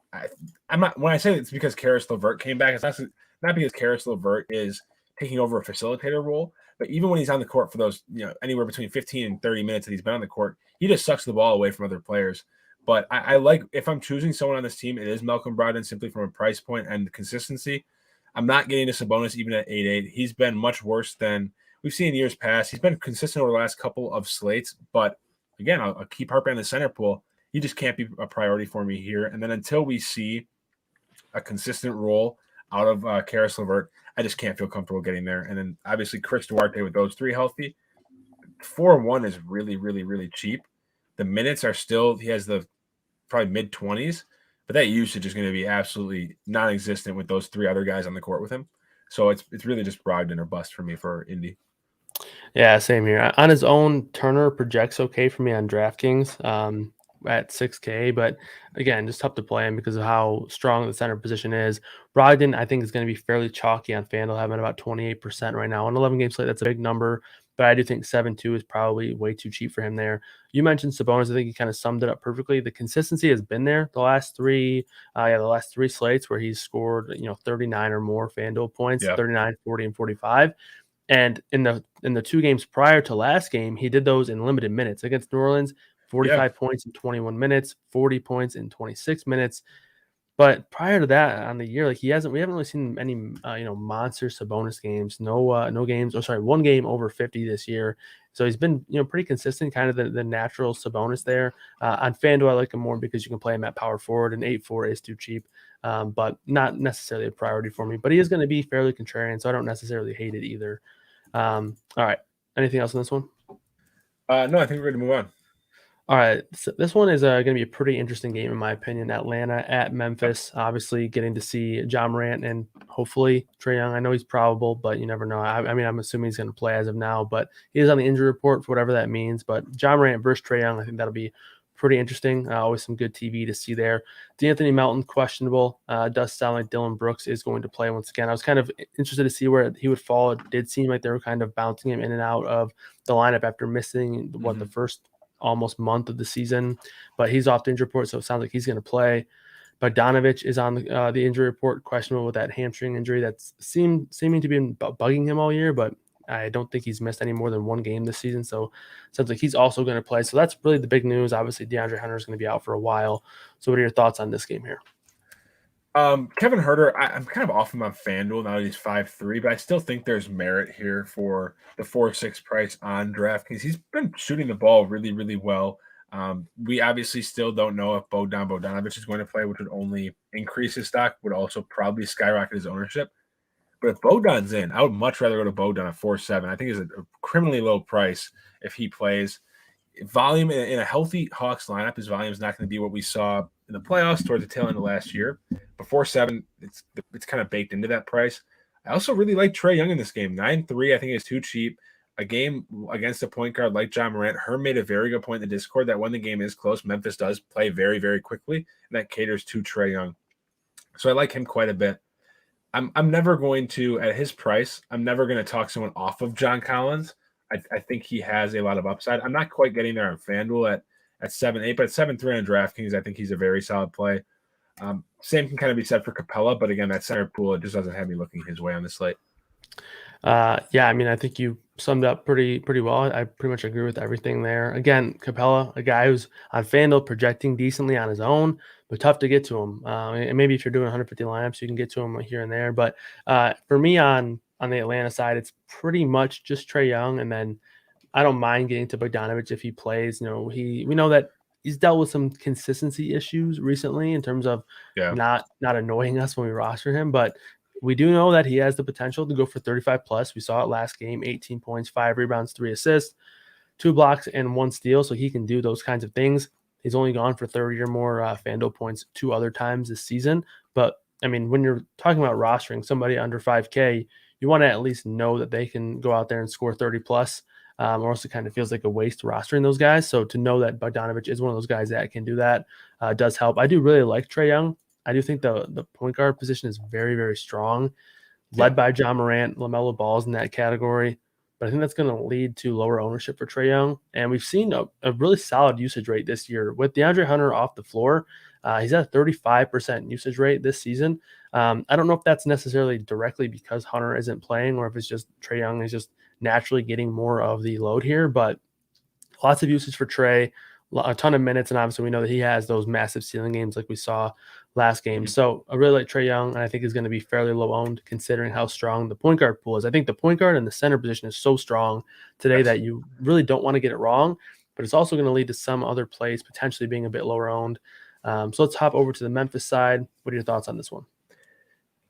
not, when I say it's because Karis LeVert came back, it's not because Karis LeVert is taking over a facilitator role, but even when he's on the court for those, anywhere between 15 and 30 minutes that he's been on the court, he just sucks the ball away from other players. But I like, if I'm choosing someone on this team, it is Malcolm Brogdon, simply from a price point and consistency. I'm not getting to Sabonis even at 8.8. He's been much worse than we've seen in years past. He's been consistent over the last couple of slates, but again, I'll keep harping on the center pool. He just can't be a priority for me here. And then until we see a consistent role out of Karis LeVert, I just can't feel comfortable getting there. And then obviously Chris Duarte with those three healthy, 4-1 is really, really, really cheap. The minutes are still, he has the probably mid-20s, but that usage is going to be absolutely non-existent with those three other guys on the court with him. So it's really just Brogdon or bust for me for Indy. Yeah, same here. On his own, Turner projects okay for me on DraftKings at 6K, but again, just tough to play him because of how strong the center position is. Brogdon, I think, is going to be fairly chalky on FanDuel, having about 28% right now. On 11 game slate, that's a big number, but I do think 7.2 is probably way too cheap for him there. You mentioned Sabonis. I think he kind of summed it up perfectly. The consistency has been there the last three slates where he's scored 39 or more FanDuel points, 39, 40, and 45. And in the 2 games prior to last game, he did those in limited minutes against New Orleans. 45 points in 21 minutes, 40 points in 26 minutes. But prior to that on the year, like we haven't really seen any monster Sabonis games. No games. One game over 50 this year. So he's been pretty consistent, kind of the natural Sabonis there. On FanDuel, I like him more because you can play him at power forward, and 8.4 is too cheap, but not necessarily a priority for me. But he is going to be fairly contrarian, so I don't necessarily hate it either. All right. Anything else on this one? No, I think we're going to move on. All right, so this one is going to be a pretty interesting game in my opinion. Atlanta at Memphis, obviously getting to see Ja Morant and hopefully Trey Young. I know he's probable, but you never know. I mean, I'm assuming he's going to play as of now, but he is on the injury report for whatever that means. But Ja Morant versus Trey Young, I think that'll be pretty interesting. Always some good TV to see there. D'Anthony Melton, questionable. Does sound like Dylan Brooks is going to play once again. I was kind of interested to see where he would fall. It did seem like they were kind of bouncing him in and out of the lineup after missing the first almost month of the season, but he's off the injury report, so it sounds like he's going to play. Bogdanovich is on the injury report, questionable with that hamstring injury that's seeming to be bugging him all year, but I don't think he's missed any more than 1 game this season, so it sounds like he's also going to play. So that's really the big news. Obviously, DeAndre Hunter is going to be out for a while. So what are your thoughts on this game here? Kevin Huerter, I'm kind of off him on FanDuel now that he's 5.3, but I still think there's merit here for the 4.6 price on DraftKings. He's been shooting the ball really, really well. We obviously still don't know if Bogdanovich is going to play, which would only increase his stock, would also probably skyrocket his ownership. But if Bogdan's in, I would much rather go to Bogdan at 4.7. I think it's a criminally low price if he plays. Volume in a healthy Hawks lineup, his volume is not going to be what we saw in the playoffs towards the tail end of last year. Before 7, it's kind of baked into that price. I also really like Trey Young in this game. 9.3, I think is too cheap. A game against a point guard like Ja Morant. Herm made a very good point in the Discord that when the game is close, Memphis does play very, very quickly, and that caters to Trey Young. So I like him quite a bit. I'm never going to, at his price, I'm never going to talk someone off of John Collins. I think he has a lot of upside. I'm not quite getting there on FanDuel at 7.8, but at 7.3 on DraftKings, I think he's a very solid play. Same can kind of be said for Capella, but again, that center pool, it just doesn't have me looking his way on the slate. Yeah, I mean, I think you summed up pretty well. I pretty much agree with everything there. Again, Capella, a guy who's on FanDuel projecting decently on his own, but tough to get to him. And maybe if you're doing 150 lineups, you can get to him here and there. But for me on the Atlanta side, it's pretty much just Trey Young, and then I don't mind getting to Bogdanovich if he plays. We know that he's dealt with some consistency issues recently in terms of not annoying us when we roster him, but we do know that he has the potential to go for 35 plus. We saw it last game, 18 points, 5 rebounds, 3 assists, 2 blocks, and 1 steal. So he can do those kinds of things. He's only gone for 30 or more FanDuel points 2 other times this season. But I mean, when you're talking about rostering somebody under 5K, you want to at least know that they can go out there and score 30 plus. Or else it kind of feels like a waste rostering those guys. So to know that Bogdanovich is one of those guys that can do that does help. I do really like Trey Young. I do think the point guard position is very, very strong, led by John Morant. LaMelo Ball's in that category. But I think that's going to lead to lower ownership for Trey Young. And we've seen a really solid usage rate this year. With DeAndre Hunter off the floor, he's at a 35% usage rate this season. I don't know if that's necessarily directly because Hunter isn't playing or if it's just Trey Young is just naturally getting more of the load here. But lots of usage for Trey, a ton of minutes. And obviously we know that he has those massive ceiling games like we saw last game. So I really like Trey Young, and I think he's going to be fairly low owned considering how strong the point guard pool is. I think the point guard and the center position is so strong today that you really don't want to get it wrong, but it's also going to lead to some other plays potentially being a bit lower owned. So let's hop over to the Memphis side. What are your thoughts on this one?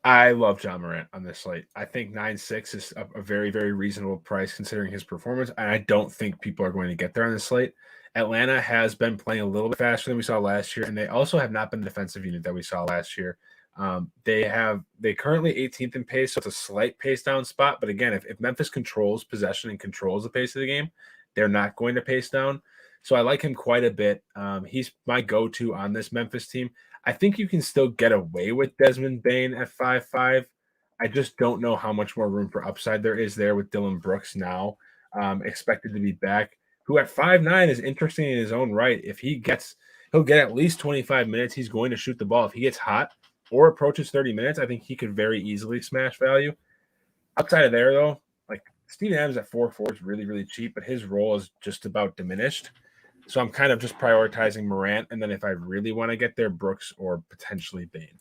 I love John Morant on this slate. I think 9.6 is a very, very reasonable price considering his performance, and I don't think people are going to get there on this slate. Atlanta has been playing a little bit faster than we saw last year, and they also have not been the defensive unit that we saw last year. They currently 18th in pace, so it's a slight pace down spot. But again, if Memphis controls possession and controls the pace of the game, they're not going to pace down. So I like him quite a bit. He's my go-to on this Memphis team. I think you can still get away with Desmond Bane at 5.5. I just don't know how much more room for upside there is there with Dillon Brooks now expected to be back, who at 5'9" is interesting in his own right. If he'll get at least 25 minutes. He's going to shoot the ball. If he gets hot or approaches 30 minutes, I think he could very easily smash value. Outside of there, though, like Steven Adams at 4.4 is really, really cheap, but his role is just about diminished. So I'm kind of just prioritizing Morant, and then if I really want to get there, Brooks or potentially Bane.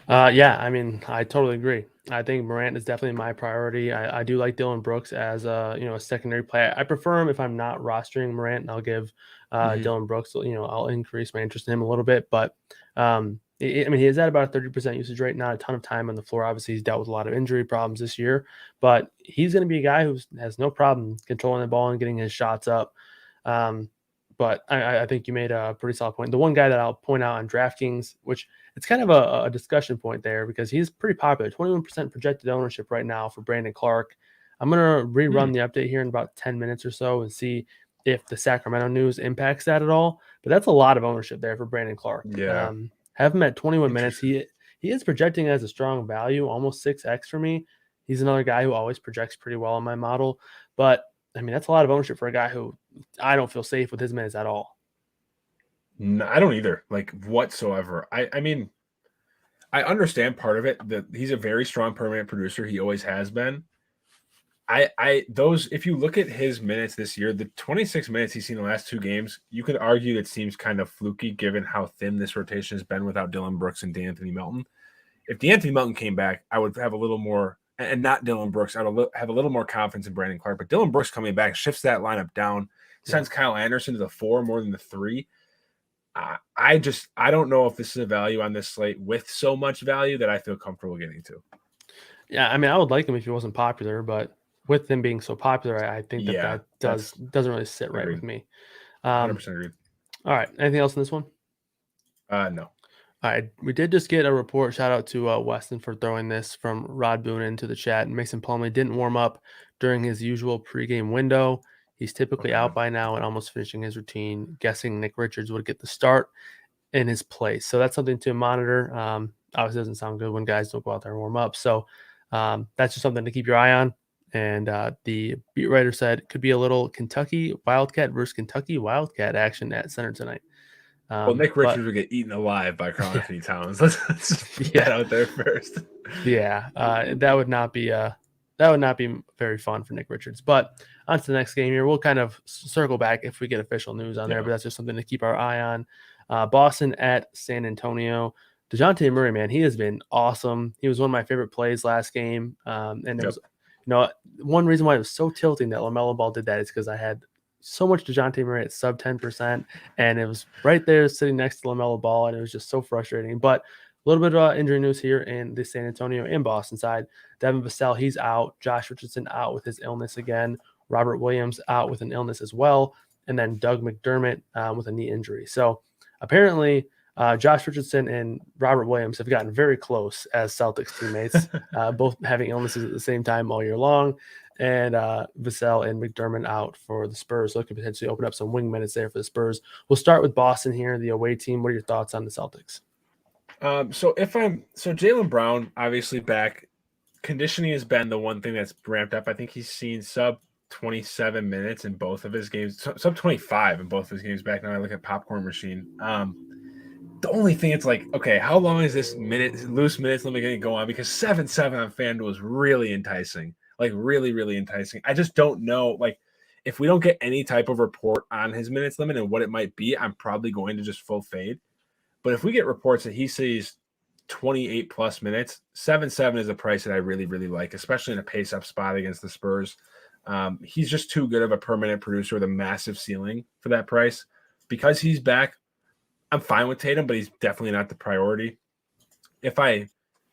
Yeah, I mean, I totally agree. I think Morant is definitely my priority. I do like Dillon Brooks as a secondary play. I prefer him if I'm not rostering Morant, and I'll give Dillon Brooks. I'll increase my interest in him a little bit, but I mean, he is at about a 30% usage rate, not a ton of time on the floor. Obviously, he's dealt with a lot of injury problems this year, but he's going to be a guy who has no problem controlling the ball and getting his shots up. But I think you made a pretty solid point. The one guy that I'll point out on DraftKings, which it's kind of a discussion point there because he's pretty popular, 21% projected ownership right now for Brandon Clark. I'm going to rerun the update here in about 10 minutes or so and see if the Sacramento news impacts that at all. But that's a lot of ownership there for Brandon Clark. Yeah. Have him at 21 minutes. He is projecting as a strong value, almost 6x for me. He's another guy who always projects pretty well in my model. But I mean, that's a lot of ownership for a guy who I don't feel safe with his minutes at all. No, I don't either, like whatsoever. I mean, I understand part of it that he's a very strong permanent producer. He always has been. If you look at his minutes this year, the 26 minutes he's seen in the last 2 games, you could argue it seems kind of fluky given how thin this rotation has been without Dillon Brooks and DeAnthony Melton. If DeAnthony Melton came back, I would have a little more. And not Dillon Brooks, I would have a little more confidence in Brandon Clark. But Dillon Brooks coming back shifts that lineup down, sends Kyle Anderson to the 4 more than the 3. I don't know if this is a value on this slate with so much value that I feel comfortable getting to. Yeah, I mean, I would like him if he wasn't popular, but with him being so popular, I think that doesn't really sit right with me. 100% agreed. All right, anything else in this one? No. All right, we did just get a report. Shout out to Weston for throwing this from Rod Boone into the chat. Mason Plumlee didn't warm up during his usual pregame window. He's typically out by now and almost finishing his routine. Guessing Nick Richards would get the start in his place. So that's something to monitor. Obviously, doesn't sound good when guys don't go out there and warm up. So that's just something to keep your eye on. And the beat writer said it could be a little Kentucky Wildcat versus Kentucky Wildcat action at center tonight. Well, Nick Richards would get eaten alive by Karl-Anthony Towns. Let's put that out there first. Yeah, that would not be very fun for Nick Richards. But on to the next game here. We'll kind of circle back if we get official news on there, but that's just something to keep our eye on. Boston at San Antonio. DeJounte Murray, man, he has been awesome. He was one of my favorite plays last game, and there was one reason why it was so tilting that LaMelo Ball did that is because I had so much DeJounte Murray at sub 10%, and it was right there sitting next to LaMelo Ball, and it was just so frustrating. But a little bit of injury news here in the San Antonio and Boston side. Devin Vassell, he's out. Josh Richardson out with his illness again. Robert Williams out with an illness as well. And then Doug McDermott with a knee injury. So apparently Josh Richardson and Robert Williams have gotten very close as Celtics teammates, both having illnesses at the same time all year long. And Vassell and McDermott out for the Spurs. So it could potentially open up some wing minutes there for the Spurs. We'll start with Boston here, the away team. What are your thoughts on the Celtics? So Jaylen Brown, obviously back. Conditioning has been the one thing that's ramped up. I think he's seen sub 27 minutes in both of his games, sub 25 in both of his games back now. I look at Popcorn Machine. The only thing it's like, okay, how long is this loose minutes limit going to go on? Because 7-7 on FanDuel is really enticing, like really, really enticing. I just don't know, like if we don't get any type of report on his minutes limit and what it might be, I'm probably going to just full fade. But if we get reports that he sees 28 plus minutes, 7-7 is a price that I really, really like, especially in a pace up spot against the Spurs. He's just too good of a permanent producer with a massive ceiling for that price. Because he's back, I'm fine with Tatum, but he's definitely not the priority. If I,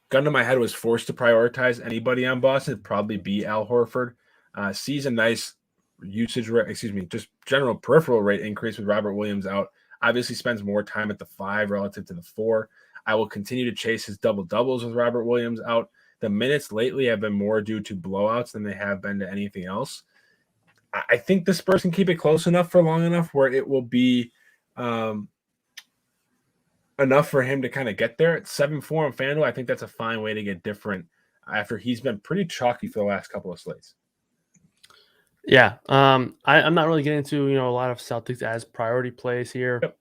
gun to my head, was forced to prioritize anybody on Boston, it'd probably be Al Horford. Sees a nice usage rate, just general peripheral rate increase with Robert Williams out. Obviously spends more time at the 5 relative to the 4. I will continue to chase his double-doubles with Robert Williams out. The minutes lately have been more due to blowouts than they have been to anything else. I think the Spurs can keep it close enough for long enough where it will be enough for him to kind of get there. At 7-4 on FanDuel, I think that's a fine way to get different after he's been pretty chalky for the last couple of slates. Yeah, I'm not really getting into a lot of Celtics as priority plays here. Yep.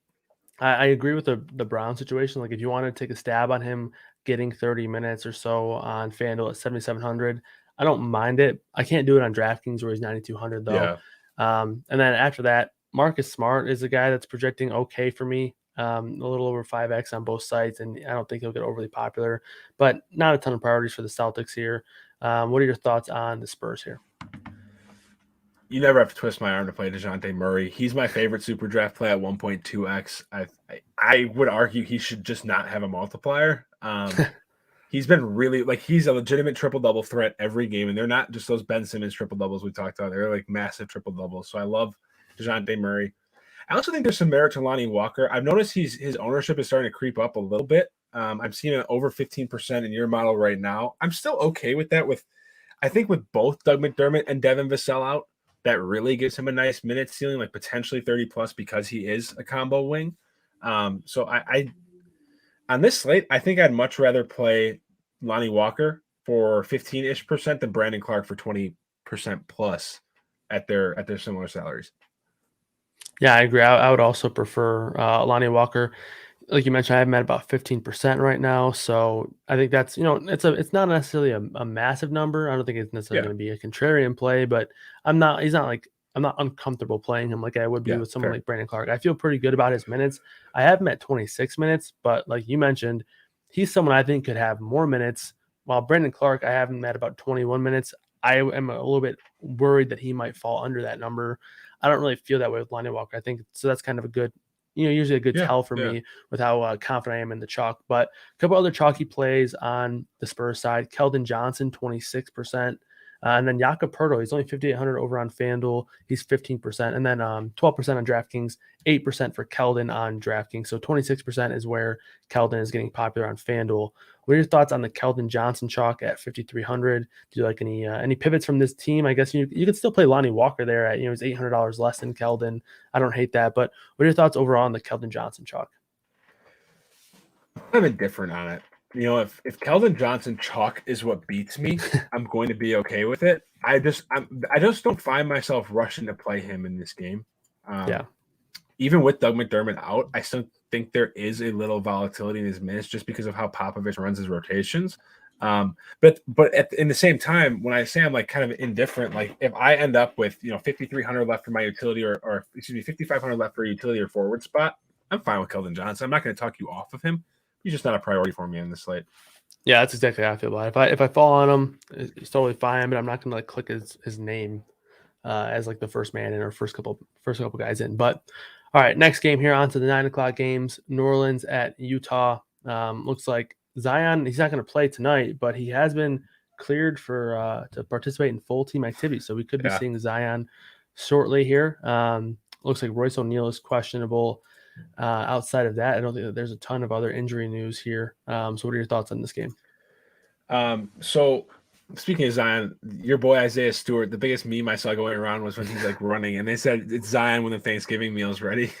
I agree with the Brown situation. Like if you want to take a stab on him getting 30 minutes or so on FanDuel at 7,700, I don't mind it. I can't do it on DraftKings where he's 9,200 though. Yeah. And then after that, Marcus Smart is a guy that's projecting okay for me. A little over 5x on both sites, and I don't think he'll get overly popular, but not a ton of priorities for the Celtics here. What are your thoughts on the Spurs here? You never have to twist my arm to play DeJounte Murray. He's my favorite super draft play at 1.2x. I would argue he should just not have a multiplier. He's been really, like, he's a legitimate triple-double threat every game, and they're not just those Ben Simmons triple-doubles we talked about. They're like massive triple-doubles. So I love DeJounte Murray. I also think there's some merit to Lonnie Walker. I've noticed his ownership is starting to creep up a little bit. I'm seeing it over 15% in your model right now. I'm still okay with that. I think with both Doug McDermott and Devin Vassell out, that really gives him a nice minute ceiling, like potentially 30 plus because he is a combo wing. So I on this slate, I think I'd much rather play Lonnie Walker for 15-ish% than Brandon Clark for 20% plus at their similar salaries. Yeah, I agree. I would also prefer Lonnie Walker. Like you mentioned, I have him at about 15% right now. So I think that's, it's not necessarily a massive number. I don't think it's necessarily going to be a contrarian play, but I'm not uncomfortable playing him like I would be with someone like Brandon Clark. I feel pretty good about his minutes. I have him at 26 minutes, but like you mentioned, he's someone I think could have more minutes. While Brandon Clark, I have him at about 21 minutes. I am a little bit worried that he might fall under that number. I don't really feel that way with Lonnie Walker. I think so. That's kind of a good, usually a good tell for me with how confident I am in the chalk. But a couple other chalky plays on the Spurs side. Kelden Johnson, 26%. And then Jakob Poeltl, he's only 5,800 over on FanDuel. He's 15%. And then 12% on DraftKings, 8% for Kelden on DraftKings. So 26% is where Kelden is getting popular on FanDuel. What are your thoughts on the Kelden Johnson chalk at 5,300? Do you like any pivots from this team? I guess you could still play Lonnie Walker there at, it's $800 less than Kelden. I don't hate that. But what are your thoughts overall on the Kelden Johnson chalk? I'm indifferent on it. If Kelden Johnson chalk is what beats me, I'm going to be okay with it. I just don't find myself rushing to play him in this game. Even with Doug McDermott out, I still think there is a little volatility in his minutes just because of how Popovich runs his rotations. But in the same time, when I say I'm like kind of indifferent, like if I end up with 5,300 left for my utility or 5,500 left for a utility or forward spot, I'm fine with Kelden Johnson. I'm not going to talk you off of him. He's just not a priority for me in this slate. Yeah, that's exactly how I feel about it. If I fall on him, it's totally fine, but I'm not gonna like click his name as like the first man in or first couple guys in. But all right, next game here on to the 9 o'clock games. New Orleans at Utah. Looks like Zion, he's not going to play tonight, but he has been cleared for to participate in full team activity. So we could be seeing Zion shortly here. Looks like Royce O'Neal is questionable. Outside of that, I don't think that there's a ton of other injury news here. So what are your thoughts on this game? So speaking of Zion, your boy Isaiah Stewart, the biggest meme I saw going around was when he's like running and they said it's Zion when the Thanksgiving meal's ready.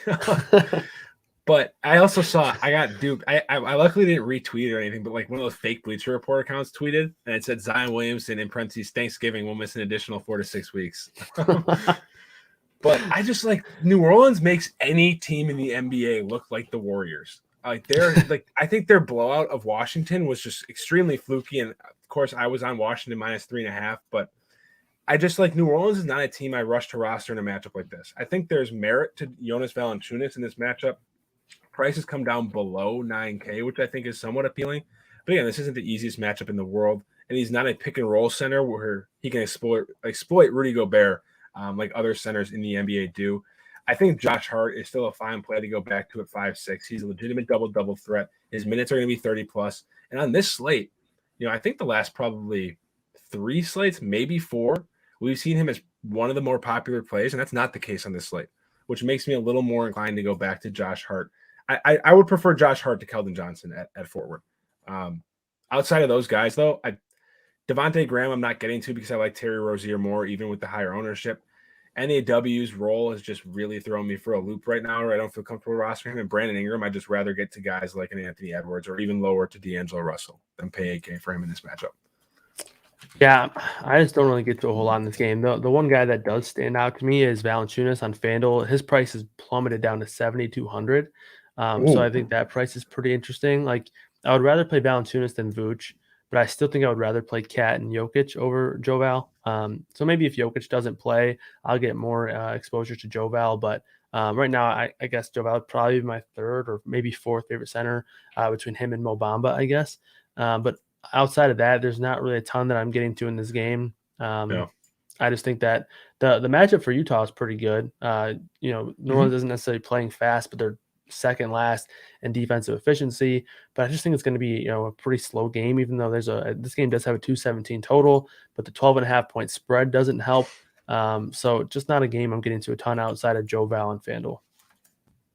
But I also saw I got duped. I luckily didn't retweet or anything, but like one of those fake Bleacher Report accounts tweeted and it said Zion Williamson in parentheses Thanksgiving will miss an additional 4 to 6 weeks. But I just like New Orleans makes any team in the NBA look like the Warriors. Like they're like I think their blowout of Washington was just extremely fluky, and of course I was on Washington -3.5, but I just like New Orleans is not a team I rush to roster in a matchup like this. I think there's merit to Jonas Valanciunas in this matchup. Prices come down below 9K, which I think is somewhat appealing. But again, this isn't the easiest matchup in the world, and he's not a pick and roll center where he can exploit Rudy Gobert like other centers in the NBA do. I think Josh Hart is still a fine play to go back to at 5'6". He's a legitimate double-double threat. His minutes are going to be 30+. And on this slate, I think the last probably 3 slates, maybe 4, we've seen him as one of the more popular plays, and that's not the case on this slate, which makes me a little more inclined to go back to Josh Hart. I would prefer Josh Hart to Kelden Johnson at forward. Outside of those guys, though, Devontae Graham I'm not getting to because I like Terry Rozier more, even with the higher ownership. NAW's role is just really throwing me for a loop right now, where I don't feel comfortable rostering him. And Brandon Ingram, I'd just rather get to guys like an Anthony Edwards or even lower to D'Angelo Russell than pay 8K for him in this matchup. Yeah, I just don't really get to a whole lot in this game. The one guy that does stand out to me is Valanciunas on FanDuel. His price has plummeted down to 7,200. So I think that price is pretty interesting. Like I would rather play Valanciunas than Vooch, but I still think I would rather play Cat and Jokic over Joe Val. So maybe if Jokic doesn't play, I'll get more exposure to Joe Val. But right now, I guess Joe Val would probably be my third or maybe fourth favorite center between him and Mo Bamba, I guess. But outside of that, there's not really a ton that I'm getting to in this game. No. I just think that the matchup for Utah is pretty good. New Orleans isn't necessarily playing fast, but they're second last in defensive efficiency. But I just think it's going to be a pretty slow game, even though this game does have a 217 total, but the 12.5 point spread doesn't help. So just not a game I'm getting to a ton outside of Joe Val and FanDuel.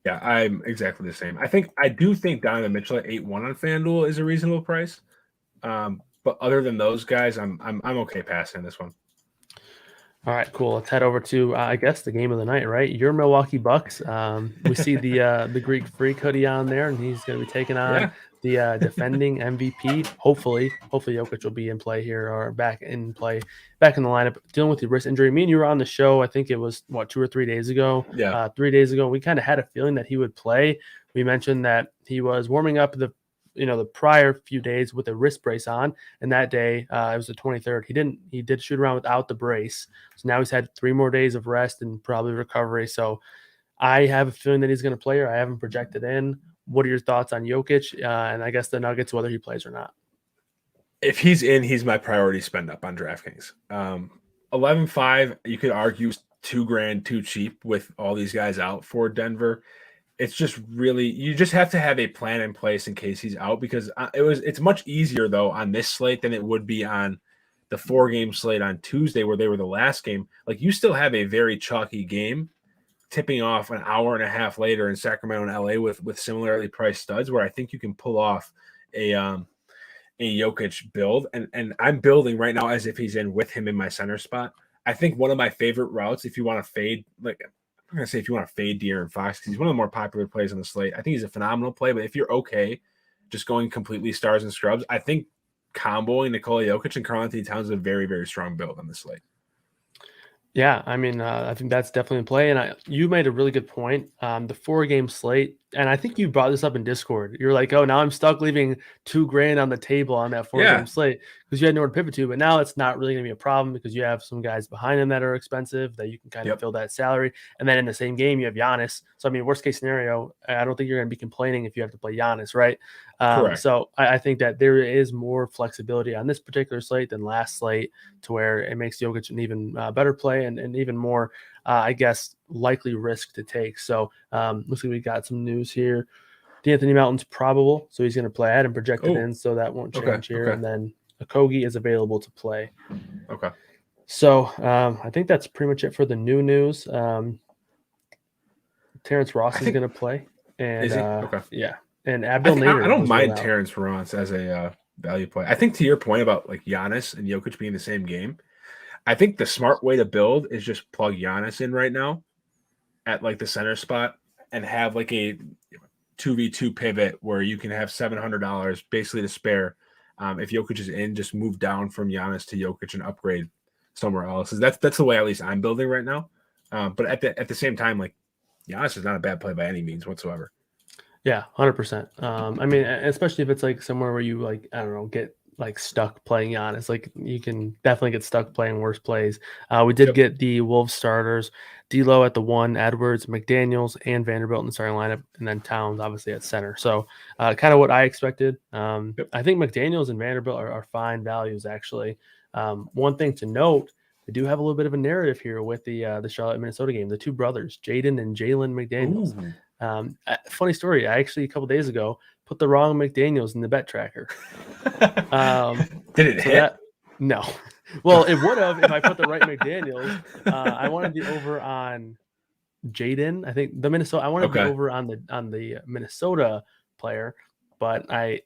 Yeah, I'm exactly the same. I do think Donnie Mitchell at 8-1 on FanDuel is a reasonable price. But other than those guys, I'm okay passing this one. All right, cool. Let's head over to I guess the game of the night, right? Your Milwaukee Bucks. We see the Greek Freak hoodie on there, and he's going to be taking on the defending MVP. Hopefully Jokic will be in play here or back in the lineup, dealing with the wrist injury. Me and you were on the show. I think it was 2 or 3 days ago. 3 days ago, we kind of had a feeling that he would play. We mentioned that he was warming up the prior few days with a wrist brace on, and that day it was the 23rd. He did shoot around without the brace, so now he's had 3 more days of rest and probably recovery. So I have a feeling that he's going to play, or I haven't projected in. What are your thoughts on Jokic and I guess the Nuggets, whether he plays or not? If he's in, he's my priority spend up on DraftKings. 11.5, you could argue $2,000 too cheap with all these guys out for Denver. It's just really, you just have to have a plan in place in case he's out, because it's much easier though on this slate than it would be on the 4-game slate on Tuesday where they were the last game. Like you still have a very chalky game tipping off an hour and a half later in Sacramento and LA with similarly priced studs, where I think you can pull off a Jokic build. And I'm building right now as if he's in with him in my center spot. I think one of my favorite routes, if you want to fade, like I'm going to say if you want to fade De'Aaron Fox, because he's one of the more popular plays on the slate. I think he's a phenomenal play, but if you're okay just going completely stars and scrubs, I think comboing Nikola Jokic and Karl-Anthony Towns is a very, very strong build on the slate. Yeah, I mean, I think that's definitely in play. And you made a really good point. The 4-game slate, and I think you brought this up in Discord. You're like, oh, now I'm stuck leaving $2,000 on the table on that 4-game slate. because you had nowhere to pivot to. But now it's not really going to be a problem because you have some guys behind him that are expensive that you can kind of fill that salary. And then in the same game, you have Giannis. So, I mean, worst case scenario, I don't think you're going to be complaining if you have to play Giannis, right? Correct. So I think that there is more flexibility on this particular slate than last slate to where it makes Jokic an even better play and even more, I guess, likely risk to take. So looks like we got some news here. D'Anthony Melton's probable, so he's going to play. I had him projected in, so that won't change here. Okay. And then Okogie is available to play. Okay. So I think that's pretty much it for the new news. Terence Ross is going to play. And, is he? Okay. Yeah. And Abdel Nader. I don't mind Terence Ross as a value play. I think to your point about like Giannis and Jokic being the same game, I think the smart way to build is just plug Giannis in right now at like the center spot and have like a 2v2 pivot where you can have $700 basically to spare. If Jokic is in, just move down from Giannis to Jokic and upgrade somewhere else. That's the way at least I'm building right now. But at the same time, like Giannis is not a bad play by any means whatsoever. Yeah, 100%. I mean, especially if it's like somewhere where you like, I don't know, get like stuck playing Giannis. Like you can definitely get stuck playing worse plays. We did get the Wolves starters, D'Lo at the 1, Edwards, McDaniels, and Vanderbilt in the starting lineup, and then Towns obviously at center. So kind of what I expected. I think McDaniels and Vanderbilt are fine values actually. One thing to note, they do have a little bit of a narrative here with the Charlotte Minnesota game. The two brothers, Jaden and Jalen McDaniels. Funny story. I actually a couple days ago put the wrong McDaniels in the bet tracker. Did it hit? No. Well, it would have if I put the right McDaniels. I wanted the over on Jaden. I think the Minnesota. I wanted the over on the Minnesota player, but I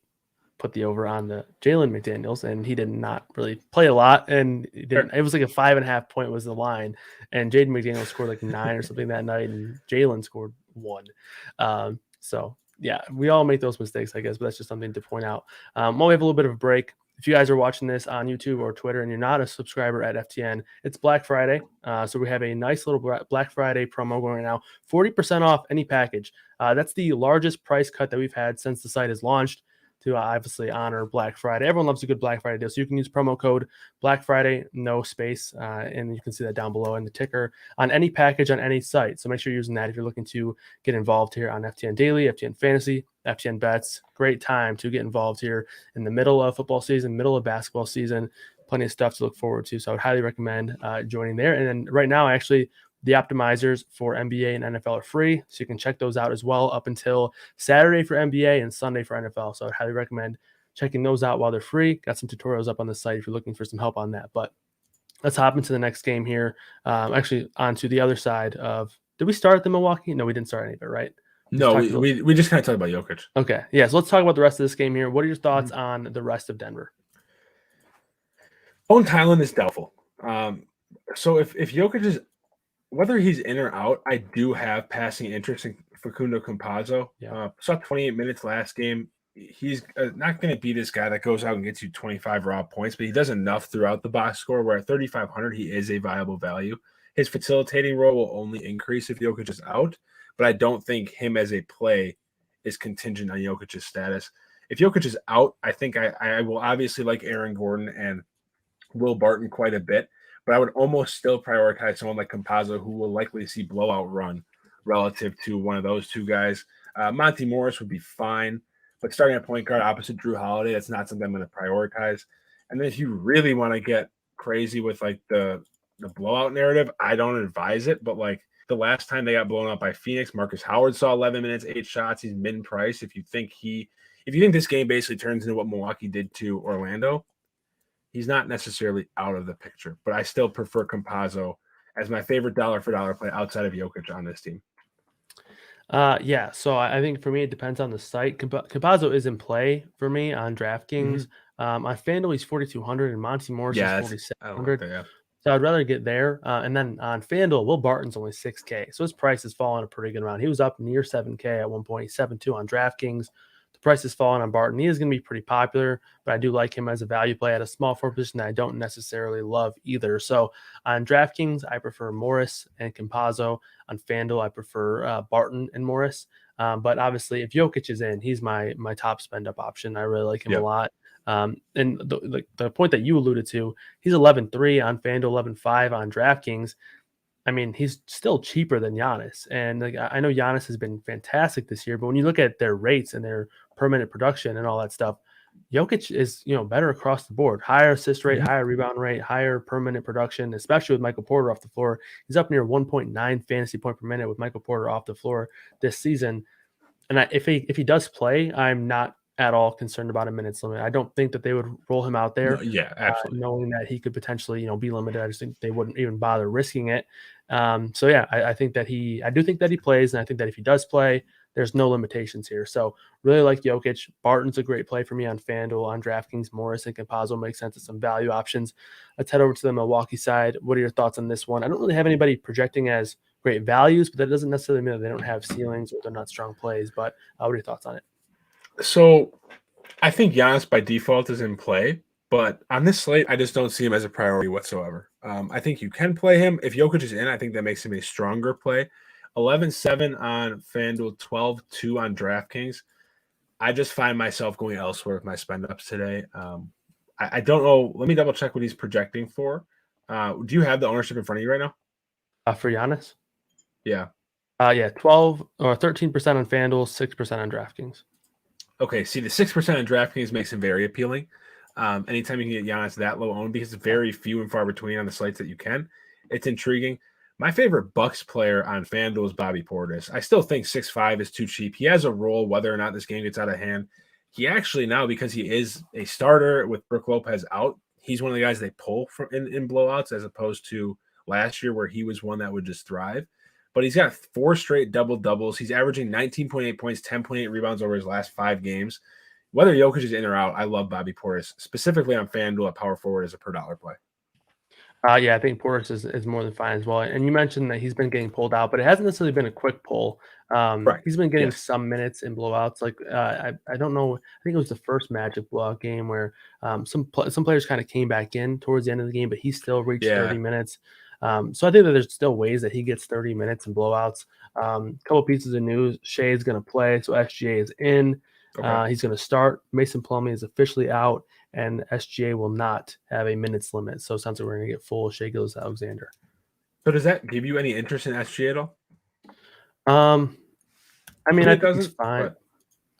put the over on the Jalen McDaniels, and he did not really play a lot, and it was like a 5.5 point was the line, and Jaden McDaniels scored like 9 or something that night, and Jalen scored 1. So yeah, we all make those mistakes, I guess, but that's just something to point out. While we have a little bit of a break, if you guys are watching this on YouTube or Twitter and you're not a subscriber at FTN, it's Black Friday. So we have a nice little Black Friday promo going right now, 40% off any package. That's the largest price cut that we've had since the site has launched, to obviously honor Black Friday. Everyone loves a good Black Friday deal. So you can use promo code Black Friday, no space, and you can see that down below in the ticker on any package on any site. So make sure you're using that if you're looking to get involved here on FTN Daily, FTN Fantasy, FTN Bets. Great time to get involved here in the middle of football season, middle of basketball season. Plenty of stuff to look forward to. So I would highly recommend joining there. And then right now, actually, the optimizers for NBA and NFL are free, so you can check those out as well up until Saturday for NBA and Sunday for NFL. So I highly recommend checking those out while they're free. Got some tutorials up on the site if you're looking for some help on that. But let's hop into the next game here. Actually, onto the other side of – did we start the Milwaukee? No, we didn't start any of it, right? No, we just kind of talked about Jokic. Okay, yeah, so let's talk about the rest of this game here. What are your thoughts on the rest of Denver? Untitled is doubtful. So if Jokic is – whether he's in or out, I do have passing interest in Facundo Campazzo. Saw 28 minutes last game. He's not going to be this guy that goes out and gets you 25 raw points, but he does enough throughout the box score where at 3,500, he is a viable value. His facilitating role will only increase if Jokic is out, but I don't think him as a play is contingent on Jokic's status. If Jokic is out, I think I will obviously like Aaron Gordon and Will Barton quite a bit, but I would almost still prioritize someone like Campazzo, who will likely see blowout run relative to one of those two guys. Monty Morris would be fine, but starting at point guard opposite Drew Holiday, that's not something I'm going to prioritize. And then if you really want to get crazy with like the blowout narrative, I don't advise it, but like the last time they got blown out by Phoenix, Marcus Howard saw 11 minutes, 8 shots. He's min price. If you think this game basically turns into what Milwaukee did to Orlando, he's not necessarily out of the picture, but I still prefer Campazzo as my favorite dollar for dollar play outside of Jokic on this team. Yeah, so I think for me, it depends on the site. Campazzo is in play for me on DraftKings. On FanDuel, he's 4,200, and Monty Morris is 4,700. So I'd rather get there. And then on FanDuel, Will Barton's only 6K. So his price has fallen a pretty good amount. He was up near 7K at one point. He's 7.2 on DraftKings. Price is falling on Barton. He is going to be pretty popular, but I do like him as a value play at a small forward position that I don't necessarily love either. So on DraftKings, I prefer Morris and Campazzo. On FanDuel, I prefer Barton and Morris. But obviously, if Jokic is in, he's my top spend up option. I really like him a lot. And the point that you alluded to, he's 11-3 on FanDuel, 11-5 on DraftKings. I mean, he's still cheaper than Giannis. And like, I know Giannis has been fantastic this year, but when you look at their rates and their per minute production and all that stuff, Jokic is, better across the board. Higher assist rate, higher rebound rate, higher per minute production, especially with Michael Porter off the floor. He's up near 1.9 fantasy point per minute with Michael Porter off the floor this season. And if he does play, I'm not at all concerned about a minutes limit. I don't think that they would roll him out there. No, yeah, absolutely. Knowing that he could potentially, be limited. I just think they wouldn't even bother risking it. So yeah, I think that I do think that he plays, and I think that if he does play, there's no limitations here. So really like Jokic. Barton's a great play for me on FanDuel, on DraftKings. Morris and Campazzo make sense as some value options. Let's head over to the Milwaukee side. What are your thoughts on this one? I don't really have anybody projecting as great values, but that doesn't necessarily mean that they don't have ceilings or they're not strong plays. But what are your thoughts on it? So I think Giannis by default is in play, but on this slate, I just don't see him as a priority whatsoever. I think you can play him. If Jokic is in, I think that makes him a stronger play. 11-7 on FanDuel, 12-2 on DraftKings. I just find myself going elsewhere with my spend ups today. I don't know. Let me double check what he's projecting for. Do you have the ownership in front of you right now? For Giannis? Yeah. 12 or 13% on FanDuel, 6% on DraftKings. Okay, see, the 6% on DraftKings makes him very appealing. Anytime you can get Giannis that low owned, because it's very few and far between on the slates that you can, it's intriguing. My favorite Bucks player on FanDuel is Bobby Portis. I still think 6'5" is too cheap. He has a role whether or not this game gets out of hand. He actually now, because he is a starter with Brook Lopez out, he's one of the guys they pull from in blowouts as opposed to last year where he was one that would just thrive. But he's got 4 straight double-doubles. He's averaging 19.8 points, 10.8 rebounds over his last 5 games. Whether Jokic is in or out, I love Bobby Portis, specifically on FanDuel at power forward as a per-dollar play. Yeah, I think Portis is more than fine as well. And you mentioned that he's been getting pulled out, but it hasn't necessarily been a quick pull. Right. He's been getting some minutes in blowouts. Like I don't know. I think it was the first Magic blowout game where some players kind of came back in towards the end of the game, but he still reached 30 minutes. So I think that there's still ways that he gets 30 minutes in blowouts. Couple pieces of news: Shea's going to play, so SGA is in. Okay. He's going to start. Mason Plumlee is officially out, and SGA will not have a minutes limit. So it sounds like we're going to get full Shai Gilgeous-Alexander. So does that give you any interest in SGA at all? I mean, I think he's fine. But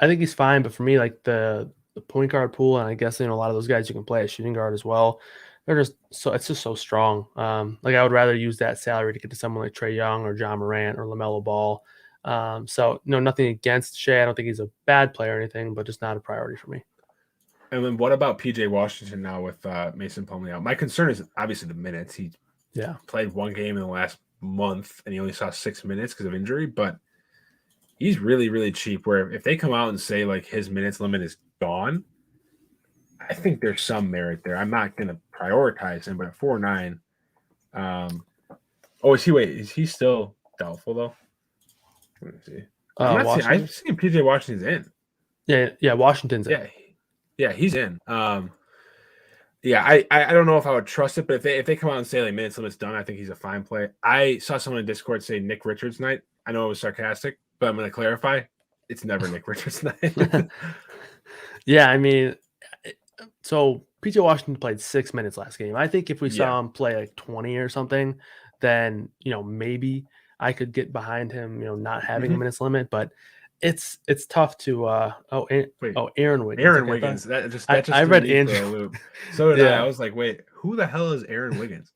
I think he's fine, but for me, like the point guard pool, and I guess a lot of those guys you can play a shooting guard as well. They're just it's just so strong. Like I would rather use that salary to get to someone like Trey Young or John Morant or LaMelo Ball. So nothing against Shai. I don't think he's a bad player or anything, but just not a priority for me. And then what about PJ Washington now with Mason Plumlee out? My concern is obviously the minutes. He played 1 game in the last month, and he only saw 6 minutes because of injury. But he's really, really cheap. Where if they come out and say like his minutes limit is gone, I think there's some merit there. I'm not going to prioritize him, but at 4.9, is he still doubtful though? Let me see. I've seen PJ Washington's in. Yeah, Washington's in. Yeah, he's in. I don't know if I would trust it, but if they come out and say like minutes limit's done, I think he's a fine play. I saw someone in Discord say Nick Richards night. I know it was sarcastic, but I'm going to clarify. It's never Nick Richards night. Yeah, I mean, so PJ Washington played 6 minutes last game. I think if we saw him play like 20 or something, then maybe I could get behind him, not having a minutes limit, but it's tough to Aaron Wiggins. Aaron Wiggins. That just I read Andrew. So did I. I was like, wait, who the hell is Aaron Wiggins?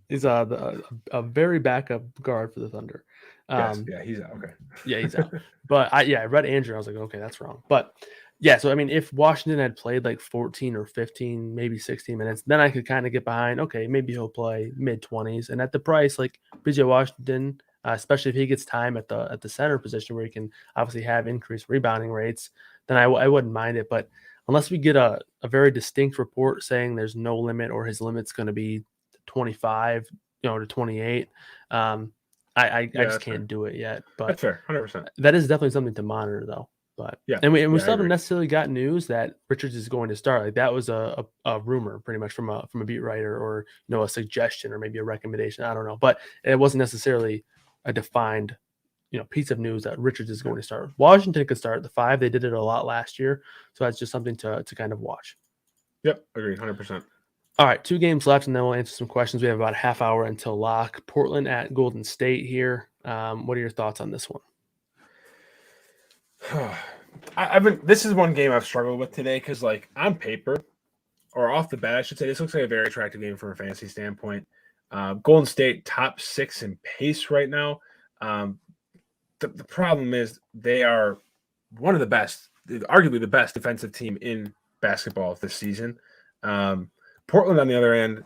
He's a very backup guard for the Thunder. He's out. Okay. Yeah, he's out. But I read Andrew. I was like, okay, that's wrong. But yeah, so I mean, if Washington had played like 14 or 15, maybe 16 minutes, then I could kind of get behind. Okay, maybe he'll play mid-20s, and at the price like PJ Washington, especially if he gets time at the center position where he can obviously have increased rebounding rates, then I wouldn't mind it. But unless we get a very distinct report saying there's no limit or his limit's going to be 25, to 28, I just can't do it yet. But that's fair, 100%. That is definitely something to monitor, though. But and we still haven't necessarily got news that Richards is going to start. Like that was a rumor, pretty much from a beat writer, or a suggestion, or maybe a recommendation. I don't know, but it wasn't necessarily a defined piece of news that Richards is going to start. Washington could start at the 5. They did it a lot last year, so that's just something to kind of watch. Yep, agreed, 100%. All right, 2 games left, and then we'll answer some questions. We have about a half hour until lock. Portland at Golden State here. What are your thoughts on this one? This is one game I've struggled with today because, like, on paper or off the bat, I should say, this looks like a very attractive game from a fantasy standpoint. Golden State top 6 in pace right now. The problem is they are one of the best, arguably the best defensive team in basketball this season. Portland, on the other end,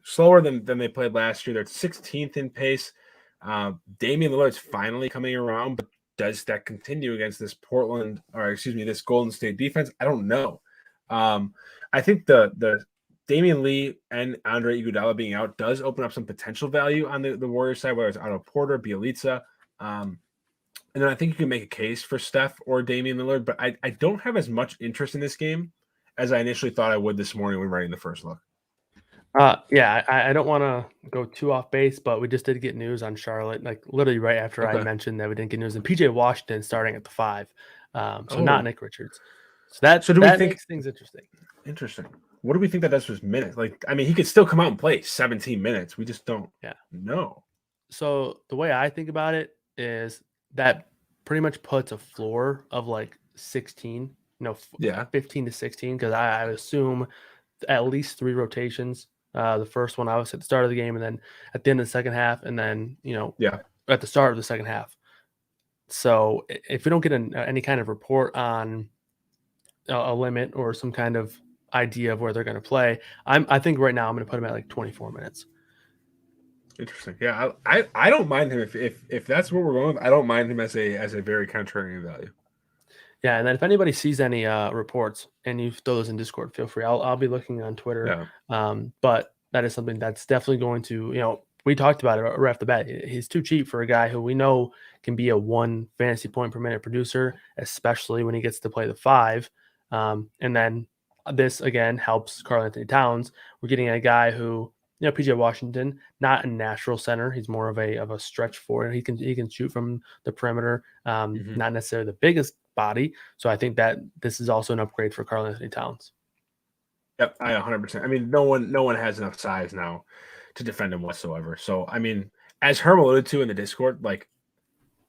slower than they played last year. They're 16th in pace. Damian Lillard's finally coming around, but does that continue against this this Golden State defense? I don't know. I think the Damian Lee and Andre Iguodala being out does open up some potential value on the Warriors side, whether it's Otto Porter, Bjelica. And then I think you can make a case for Steph or Damian Lillard, but I don't have as much interest in this game as I initially thought I would this morning when writing the first look. I don't want to go too off base, but we just did get news on Charlotte, like literally right after I mentioned that we didn't get news. And PJ Washington starting at the 5, not Nick Richards. So that makes things interesting. Interesting. What do we think that does for his minutes? Like, I mean, he could still come out and play 17 minutes. We just don't know. So the way I think about it is that pretty much puts a floor of like 16, 15 to 16, because I assume at least 3 rotations. The first one obviously at the start of the game, and then at the end of the second half, and then at the start of the second half. So if we don't get any kind of report on a limit or some kind of idea of where they're going to play, I think right now I'm going to put him at like 24 minutes. Interesting. Yeah, I don't mind him if that's what we're going with. I don't mind him as a very contrarian value. Yeah, and then if anybody sees any reports and you throw those in Discord, feel free. I'll be looking on Twitter. Yeah. But that is something that's definitely going to, we talked about it right off the bat. He's too cheap for a guy who we know can be a 1 fantasy point per minute producer, especially when he gets to play the 5. And then this again helps Karl-Anthony Towns. We're getting a guy who, PJ Washington, not a natural center. He's more of a stretch forward. He can shoot from the perimeter, not necessarily the biggest body. So I think that this is also an upgrade for Karl-Anthony Towns. Yep, I 100%. I mean, no one has enough size now to defend him whatsoever. So, I mean, as Herm alluded to in the Discord, like,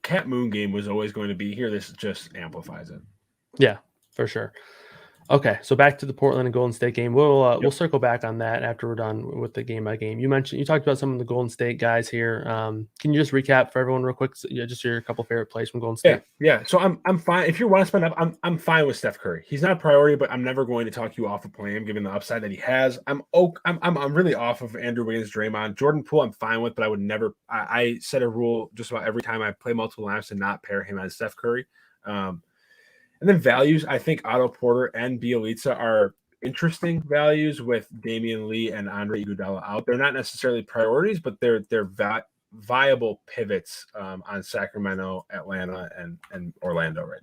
Cat Moon game was always going to be here. This just amplifies it. Yeah, for sure. Okay, so back to the Portland and Golden State game. We'll circle back on that after we're done with the game by game. You talked about some of the Golden State guys here. Can you just recap for everyone real quick? Just your couple favorite plays from Golden State. Yeah. So I'm fine if you want to spend up. I'm fine with Steph Curry. He's not a priority, but I'm never going to talk you off of playing him given the upside that he has. I'm really off of Andrew Wiggins, Draymond, Jordan Poole. I'm fine with, but I would never. I set a rule just about every time I play multiple lineups to not pair him as Steph Curry. And then values, I think Otto Porter and Bjelica are interesting values with Damian Lee and Andre Iguodala out. They're not necessarily priorities, but they're viable pivots on Sacramento, Atlanta, and Orlando right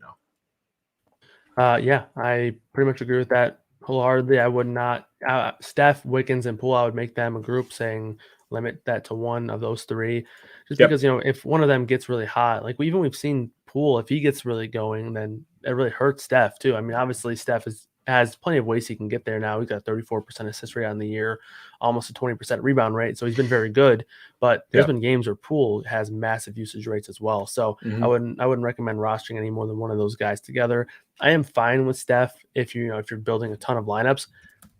now. Yeah, I pretty much agree with that wholeheartedly. I would not Steph, Wiggins, and Poole. I would make them a group, saying limit that to one of those 3, just because if one of them gets really hot, like we've seen Poole, if he gets really going, then it really hurts Steph too. I mean, obviously Steph has plenty of ways he can get there now. He's got 34% assist rate on the year, almost a 20% rebound rate, so he's been very good. But there's been games where Poole has massive usage rates as well. So I wouldn't recommend rostering any more than one of those guys together. I am fine with Steph if you're building a ton of lineups.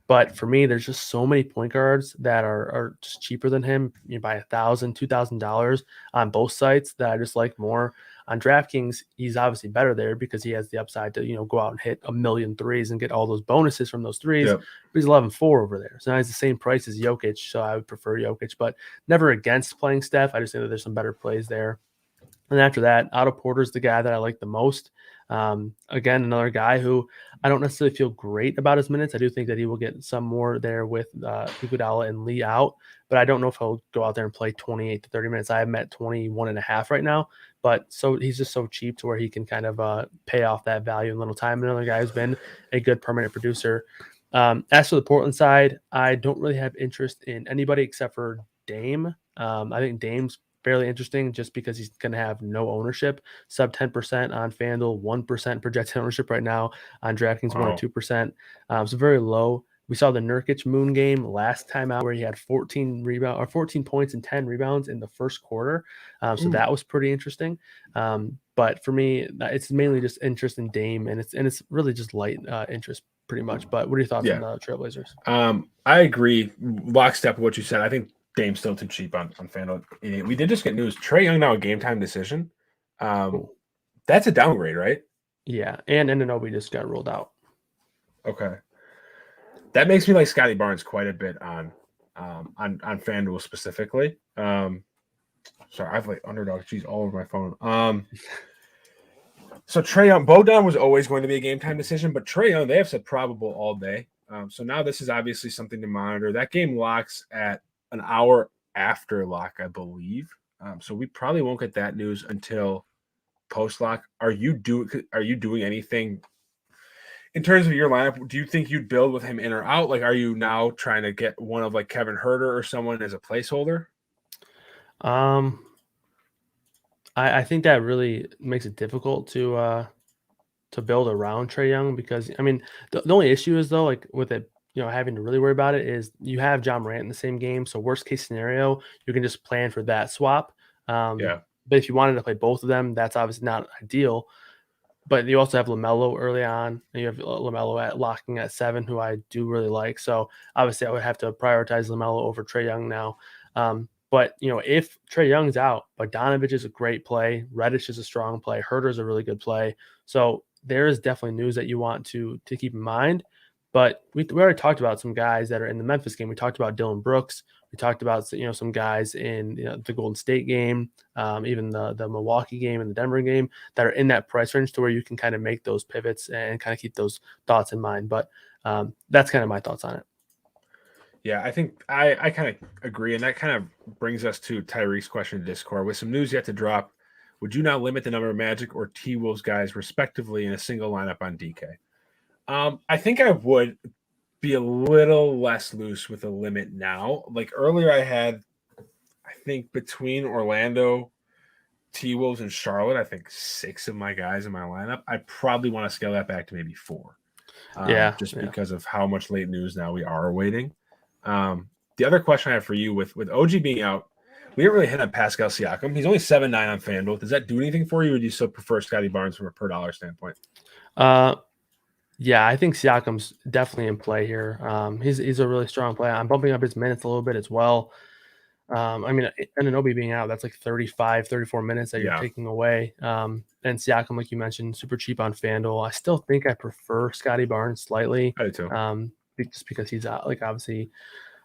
But for me, there's just so many point guards that are just cheaper than him. You buy $1,000, $2,000 on both sites that I just like more. On DraftKings, he's obviously better there because he has the upside to go out and hit 1,000,000 threes and get all those bonuses from those threes. But he's 11-4 over there, so now he's the same price as Jokic. So I would prefer Jokic, but never against playing Steph. I just think that there's some better plays there. And after that, Otto Porter's the guy that I like the most. Again, another guy who I don't necessarily feel great about his minutes. I do think that he will get some more there with Iguodala and Lee out, but I don't know if he'll go out there and play 28 to 30 minutes. I have him at 21.5 right now, but so he's just so cheap to where he can kind of pay off that value in little time. Another guy who's been a good permanent producer. As for the Portland side, I don't really have interest in anybody except for Dame. I think Dame's fairly interesting just because he's going to have no ownership, sub 10% on FanDuel, 1% projected ownership right now on DraftKings, 1 or 2%. So very low. We saw the Nurkic Moon game last time out where he had 14 points and 10 rebounds in the first quarter. So that was pretty interesting. But for me, it's mainly just interest in Dame, and it's really just light interest pretty much. But what are your thoughts on the Trailblazers? I agree, lockstep with what you said. I think Dame's still too cheap on FanDuel. We did just get news. Trey Young now a game time decision. Cool. That's a downgrade, right? Yeah, and Anunoby just got ruled out. Okay. That makes me like Scottie Barnes quite a bit on FanDuel specifically. Sorry, I have like underdog cheese all over my phone. So Trey Young, Bodan was always going to be a game time decision, but Trey Young, they have said probable all day. So now this is obviously something to monitor. That game locks at an hour after lock, I believe. So we probably won't get that news until post lock. Are you doing anything in terms of your lineup? Do you think you'd build with him in or out? Like, are you now trying to get one of like Kevin Huerter or someone as a placeholder? I think that really makes it difficult to build around Trey Young because I mean the only issue is though like with it having to really worry about it is you have John Morant in the same game, so worst case scenario you can just plan for that swap. But if you wanted to play both of them, that's obviously not ideal. But you also have LaMelo early on, and you have LaMelo locking at 7, who I do really like. So obviously I would have to prioritize LaMelo over Trey Young now. But if Trey Young's out, Bogdanovich is a great play, Reddish is a strong play, Huerter is a really good play. So there is definitely news that you want to keep in mind. But we already talked about some guys that are in the Memphis game. We talked about Dylan Brooks. We talked about some guys in the Golden State game, even the Milwaukee game and the Denver game that are in that price range to where you can kind of make those pivots and kind of keep those thoughts in mind. But that's kind of my thoughts on it. Yeah, I think I kind of agree. And that kind of brings us to Tyreek's question in Discord. With some news yet to drop, would you now limit the number of Magic or T-Wolves guys respectively in a single lineup on DK? I think I would be a little less loose with a limit now. Like earlier I had, I think between Orlando, T-Wolves, and Charlotte, I think 6 of my guys in my lineup. I probably want to scale that back to maybe 4. Because of how much late news now we are awaiting. The other question I have for you with OG being out, we didn't really hit on Pascal Siakam. He's only 7.9 on FanDuel. Does that do anything for you, or do you still prefer Scottie Barnes from a per dollar standpoint? Yeah, I think Siakam's definitely in play here. He's a really strong player. I'm bumping up his minutes a little bit as well. I mean, Anunoby being out, that's like 35, 34 minutes that you're taking away. And Siakam, like you mentioned, super cheap on FanDuel. I still think I prefer Scottie Barnes slightly. I do too. Just because he's like obviously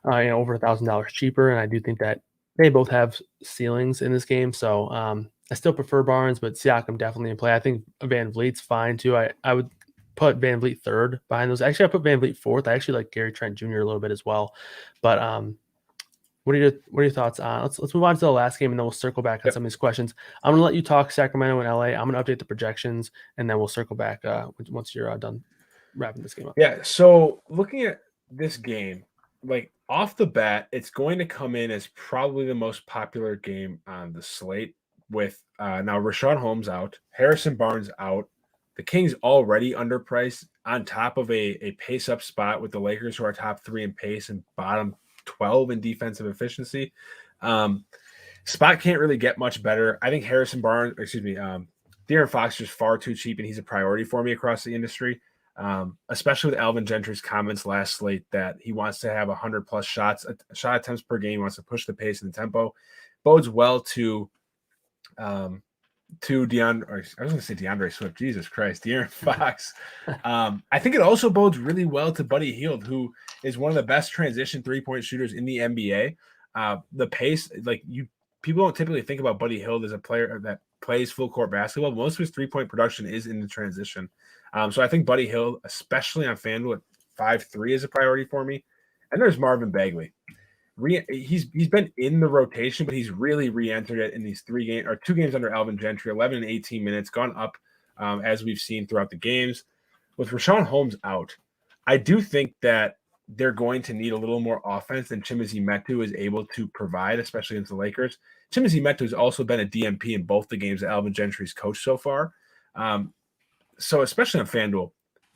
over $1,000 cheaper, and I do think that they both have ceilings in this game. So I still prefer Barnes, but Siakam definitely in play. I think Van Vliet's fine too. I would put Van Vliet third behind those. Actually, I put Van Vliet fourth. I actually like Gary Trent Jr. a little bit as well. But what are your thoughts on? Let's move on to the last game, and then we'll circle back on some of these questions. I'm gonna let you talk Sacramento and LA. I'm gonna update the projections, and then we'll circle back once you're done wrapping this game up. Yeah. So looking at this game, like off the bat, it's going to come in as probably the most popular game on the slate. With now Rashawn Holmes out, Harrison Barnes out, the Kings already underpriced on top of a pace up spot with the Lakers, who are top 3 in pace and bottom 12 in defensive efficiency. Spot can't really get much better. I think De'Aaron Fox is far too cheap, and he's a priority for me across the industry, especially with Alvin Gentry's comments last slate that he wants to have 100 plus shot attempts per game. He wants to push the pace and the tempo. Bodes well to DeAndre Swift. Jesus Christ, De'Aaron Fox. I think it also bodes really well to Buddy Hield, who is one of the best transition 3-point shooters in the NBA. The pace, people don't typically think about Buddy Hield as a player that plays full court basketball. Most of his 3-point production is in the transition. So I think Buddy Hield, especially on FanDuel at 5.3, is a priority for me. And there's Marvin Bagley. He's been in the rotation, but he's really re-entered it in these 2 games under Alvin Gentry, 11 and 18 minutes, gone up as we've seen throughout the games. With Rashawn Holmes out, I do think that they're going to need a little more offense than Chimezie Metu is able to provide, especially against the Lakers. Timothy Metu has also been a DMP in both the games that Alvin Gentry's coached so far. So especially on FanDuel,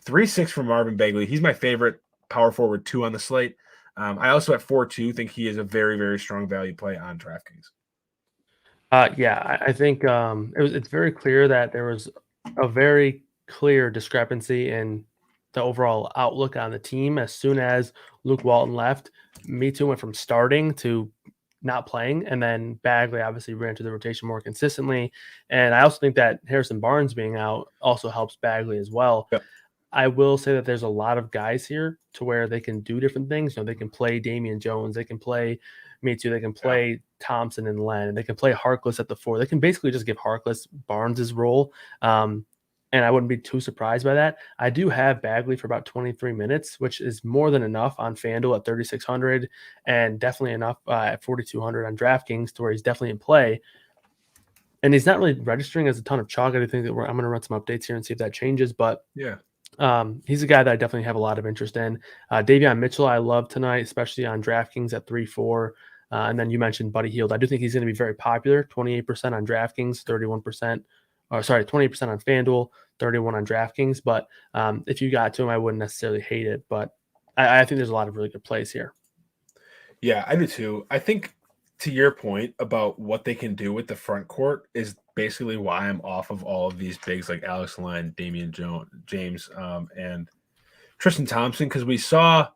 3.6 for Marvin Bagley. He's my favorite power forward 2 on the slate. I also at 4.2 think he is a very, very strong value play on DraftKings. Yeah, I think it's very clear that there was a very clear discrepancy in the overall outlook on the team. As soon as Luke Walton left, Metu went from starting to not playing, and then Bagley obviously ran to the rotation more consistently. And I also think that Harrison Barnes being out also helps Bagley as well. Yep. I will say that there's a lot of guys here to where they can do different things. They can play Damian Jones, they can play Metu, they can play Thompson and Len, and they can play Harkless at the 4. They can basically just give Harkless Barnes' role. And I wouldn't be too surprised by that. I do have Bagley for about 23 minutes, which is more than enough on FanDuel at 3,600 and definitely enough at 4,200 on DraftKings to where he's definitely in play. And he's not really registering as a ton of chalk. I think that I'm going to run some updates here and see if that changes. But yeah, he's a guy that I definitely have a lot of interest in. Davion Mitchell, I love tonight, especially on DraftKings at 3-4. And then you mentioned Buddy Hield. I do think he's going to be very popular, 28% on DraftKings, 28% on FanDuel, 31 on DraftKings. But if you got to him, I wouldn't necessarily hate it. But I think there's a lot of really good plays here. Yeah, I do too. I think to your point about what they can do with the front court is basically why I'm off of all of these bigs like Alex Len, Damian James, and Tristan Thompson, because we saw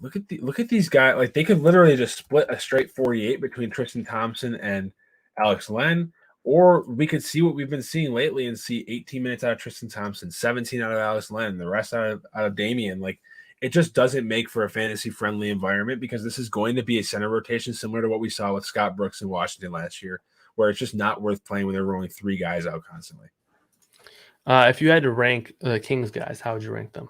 look at these guys, like they could literally just split a straight 48 between Tristan Thompson and Alex Len, or we could see what we've been seeing lately and see 18 minutes out of Tristan Thompson, 17 out of Alex Len, the rest out of Damian. Like it just doesn't make for a fantasy friendly environment because this is going to be a center rotation similar to what we saw with Scott Brooks in Washington last year, where it's just not worth playing when there were only 3 guys out constantly. If you had to rank the Kings guys, how would you rank them?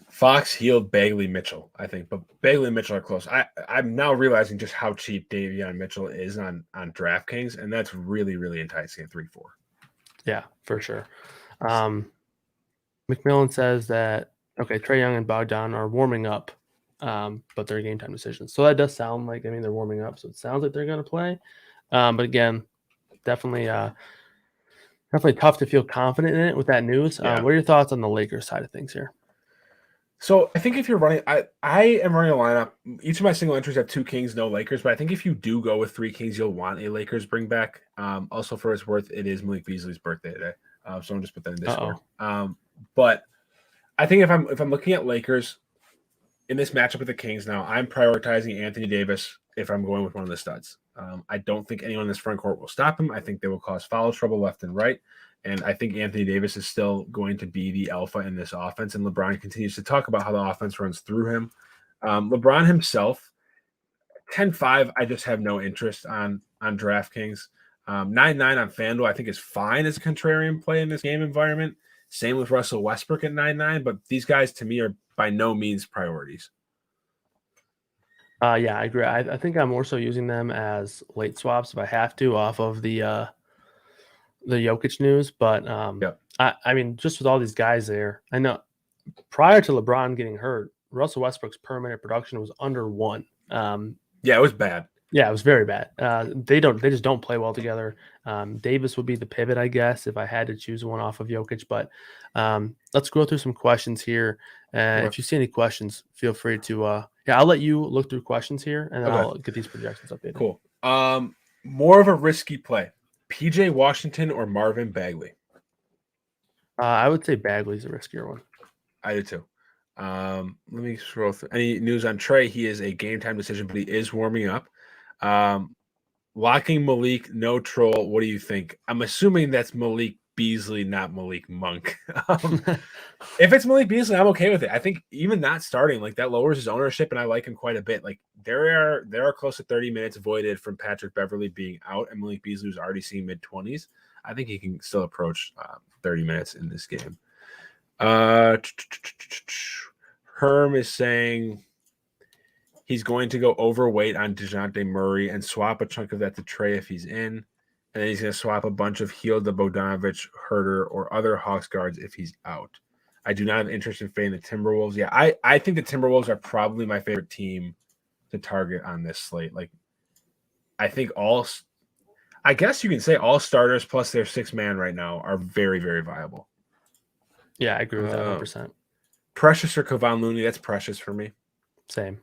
Fox, Hield, Bagley, Mitchell, I think. But Bagley and Mitchell are close. I'm now realizing just how cheap Davion Mitchell is on DraftKings, and that's really, really enticing at 3-4. Yeah, for sure. McMillan says that, okay, Trey Young and Bogdan are warming up, but they're game time decisions. So that does sound like, they're warming up, so it sounds like they're going to play. But again, definitely tough to feel confident in it with that news. Yeah. What are your thoughts on the Lakers side of things here? So I think if you're running, I am running a lineup. Each of my single entries have 2 Kings, no Lakers. But I think if you do go with 3 Kings, you'll want a Lakers bring back. Also, for its worth, it is Malik Beasley's birthday today, so I'm just put that in Discord. But I think if I'm looking at Lakers in this matchup with the Kings now, I'm prioritizing Anthony Davis if I'm going with one of the studs. I don't think anyone in this front court will stop him. I think they will cause foul trouble left and right. And I think Anthony Davis is still going to be the alpha in this offense. And LeBron continues to talk about how the offense runs through him. LeBron himself, 10-5, I just have no interest on DraftKings. 9-9 on FanDuel, I think is fine as a contrarian play in this game environment. Same with Russell Westbrook at 9-9. But these guys, to me, are by no means priorities. Yeah, I agree. I think I'm more so using them as late swaps if I have to off of the Jokic news, but Yep. I mean, just with all these guys there, I know prior to LeBron getting hurt, Russell Westbrook's per minute production was under 1. Yeah, it was bad. Yeah, it was very bad. They just don't play well together. Davis would be the pivot, I guess, if I had to choose one off of Jokic. But let's go through some questions here. If you see any questions, feel free to. I'll let you look through questions here, and then I'll get these projections updated. Cool. More of a risky play. PJ Washington or Marvin Bagley? I would say Bagley's a riskier one. I do too. Let me scroll through. Any news on Trey? He is a game time decision, but he is warming up. Locking Malik, no troll. What do you think? I'm assuming that's Malik Beasley, not Malik Monk. If it's Malik Beasley, I'm okay with it. I think even not starting, like that lowers his ownership, and I like him quite a bit. Like there are close to 30 minutes avoided from Patrick Beverley being out, and Malik Beasley was already seeing mid-20s. I think he can still approach 30 minutes in this game. Herm is saying he's going to go overweight on DeJounte Murray and swap a chunk of that to Trey if he's in. And then he's going to swap a bunch of Hield to Bogdanovich, Herter, or other Hawks guards if he's out. I do not have interest in fading the Timberwolves. Yeah, I think the Timberwolves are probably my favorite team to target on this slate. Like, I think I guess you can say all starters plus their 6-man right now are very, very viable. Yeah, I agree with that 100%. Precious or Kevon Looney, that's Precious for me. Same.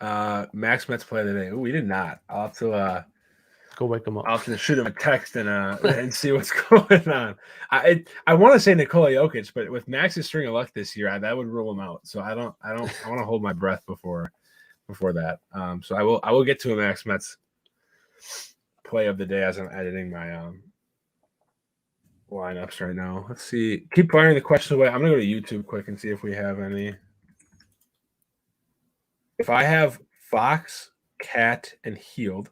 Max Metz play of the day. Ooh, we did not. I'll have to go wake him up. I'll have to shoot him a text and see what's going on. I want to say Nikola Jokic, but with Max's string of luck this year, that would rule him out. So I want to hold my breath before that. So I will get to a Max Metz play of the day as I'm editing my lineups right now. Let's see. Keep firing the questions away. I'm gonna go to YouTube quick and see if we have any. If I have Fox, Cat, and Healed,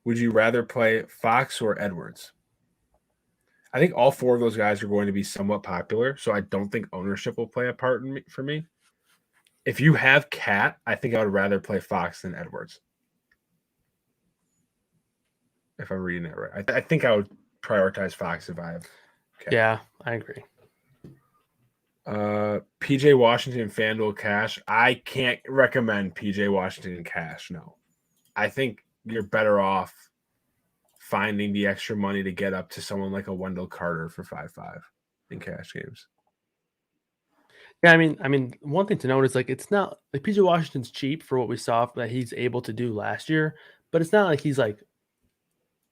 would you rather play Fox or Edwards? I think all 4 of those guys are going to be somewhat popular, so I don't think ownership will play a part for me. If you have Cat, I think I would rather play Fox than Edwards. If I'm reading it right. I think I would prioritize Fox if I have Cat. Yeah, I agree. PJ Washington, FanDuel Cash. I can't recommend PJ Washington Cash, no. I think you're better off finding the extra money to get up to someone like a Wendell Carter for 5.5 in cash games. Yeah, I mean, one thing to note is like it's not like PJ Washington's cheap for what we saw that he's able to do last year, but it's not like he's like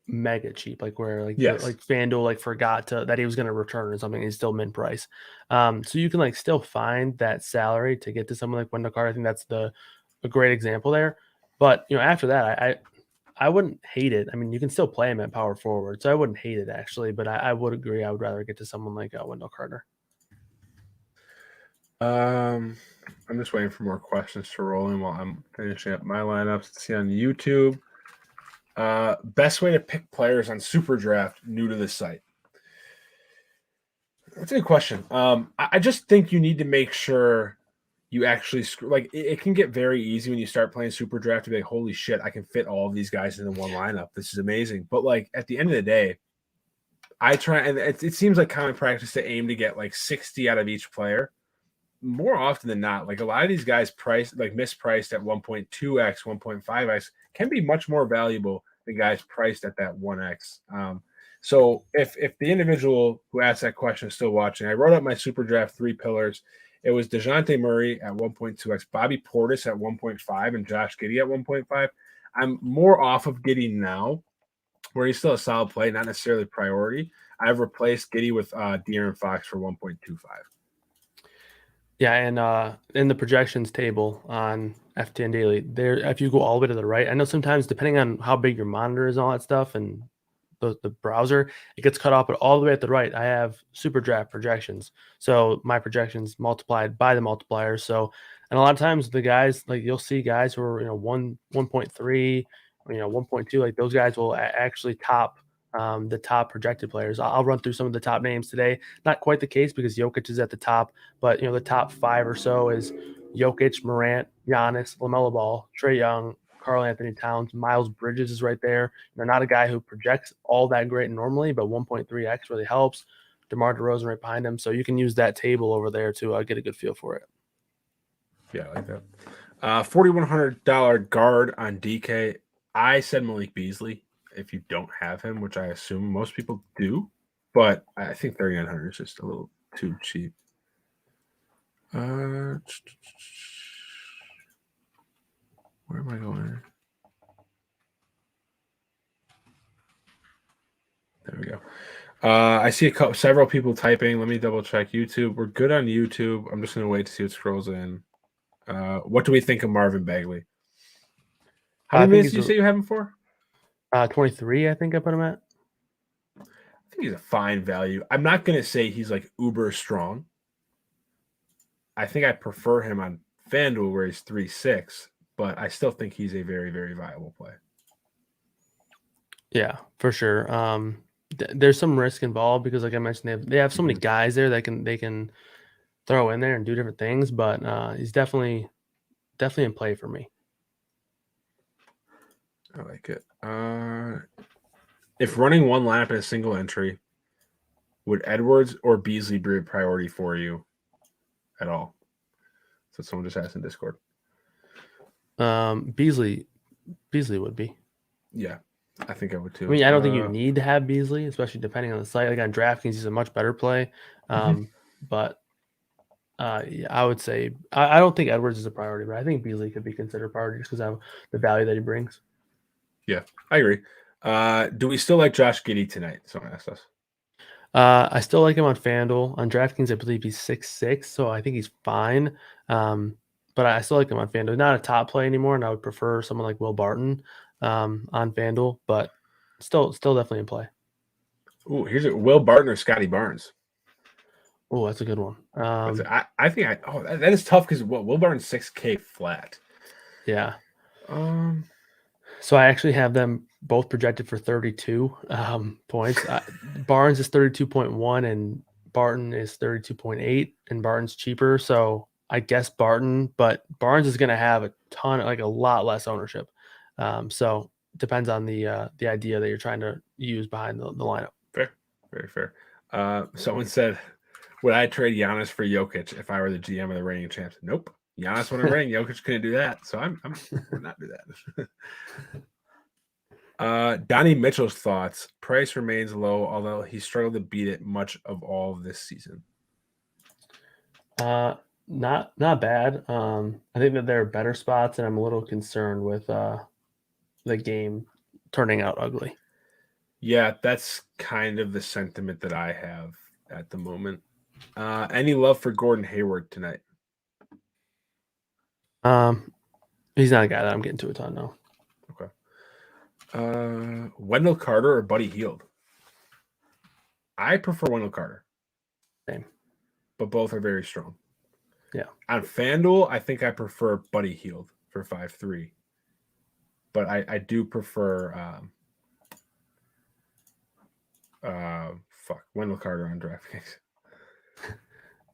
mega cheap, like where like like FanDuel like forgot that he was going to return or something. He's still min price, so you can like still find that salary to get to someone like Wendell Carter. I think that's a great example there. But after that, I wouldn't hate it. I mean, you can still play him at power forward, so I wouldn't hate it actually. But I would agree. I would rather get to someone like Wendell Carter. I'm just waiting for more questions to roll in while I'm finishing up my lineups. Let's see on YouTube. Best way to pick players on Superdraft new to the site. That's a good question. I just think you need to make sure you actually like it can get very easy when you start playing Superdraft to be like, holy shit, I can fit all of these guys into one lineup. This is amazing. But like at the end of the day, I try, and it seems like common practice to aim to get like 60 out of each player. More often than not, like a lot of these guys mispriced at 1.2x, 1.5x can be much more valuable than guys priced at that 1x. So if the individual who asked that question is still watching, I wrote up my Superdraft 3 pillars. It was DeJounte Murray at 1.2x, Bobby Portis at 1.5, and Josh Giddey at 1.5. I'm more off of Giddey now, where he's still a solid play, not necessarily priority. I've replaced Giddey with De'Aaron Fox for 1.25. Yeah, and in the projections table on FTN Daily, there if you go all the way to the right, I know sometimes depending on how big your monitor is and all that stuff and the browser, it gets cut off, but all the way at the right, I have Superdraft projections. So my projections multiplied by the multipliers. So, and a lot of times the guys, like you'll see guys who are 1.3, 1.2, like those guys will actually top the top projected players. I'll run through some of the top names today. Not quite the case because Jokic is at the top, but the top 5 or so is Jokic, Morant, Giannis, LaMelo Ball, Trey Young, Karl Anthony Towns, Miles Bridges is right there. They're not a guy who projects all that great normally, but 1.3x really helps. DeMar DeRozan right behind him, so you can use that table over there to get a good feel for it. Yeah, I like that. $4,100 guard on DK. I said Malik Beasley. If you don't have him, which I assume most people do, but I think 3,900 is just a little too cheap. Where am I going? There we go. I see several people typing. Let me double check YouTube. We're good on YouTube. I'm just going to wait to see what scrolls in. What do we think of Marvin Bagley? How many minutes do you say you have him for? 23, I think I put him at. I think he's a fine value. I'm not going to say he's like uber strong. I think I prefer him on FanDuel where he's 3.6, but I still think he's a very, very viable play. Yeah, for sure. There's some risk involved because, like I mentioned, they have so many guys there that they can throw in there and do different things, but he's definitely in play for me. I like it. If running one lineup in a single entry, would Edwards or Beasley be a priority for you at all? So someone just asked in Discord. Beasley would be. Yeah, I think I would too. I mean, I don't think you need to have Beasley, especially depending on the site. Like on DraftKings, he's a much better play. But yeah, I would say I don't think Edwards is a priority, but I think Beasley could be considered a priority just because of the value that he brings. Yeah, I agree. Do we still like Josh Giddey tonight? Someone asked us. I still like him on FanDuel. On DraftKings, I believe he's 6'6", so I think he's fine. But I still like him on FanDuel. Not a top play anymore, and I would prefer someone like Will Barton on FanDuel, but still definitely in play. Ooh, here's a Will Barton or Scottie Barnes. Oh, that's a good one. I think that is tough because Will Barton's 6K flat. Yeah. So I actually have them both projected for 32 points. Barnes is 32.1 and Barton is 32.8, and Barton's cheaper. So I guess Barton, but Barnes is going to have a lot less ownership. So depends on the idea that you're trying to use behind the lineup. Fair, very fair. Someone said, would I trade Giannis for Jokic if I were the GM of the reigning champs? Nope. Giannis won a ring. Jokic couldn't do that. So I'm would not do that. Donnie Mitchell's thoughts. Price remains low, although he struggled to beat it much of all of this season. Not bad. I think that there are better spots, and I'm a little concerned with the game turning out ugly. Yeah, that's kind of the sentiment that I have at the moment. Any love for Gordon Hayward tonight? He's not a guy that I'm getting to a ton, no. Okay. Wendell Carter or Buddy Hield? I prefer Wendell Carter. Same. But both are very strong. Yeah. On FanDuel, I think I prefer Buddy Hield for 5.3. But I do prefer Wendell Carter on DraftKings.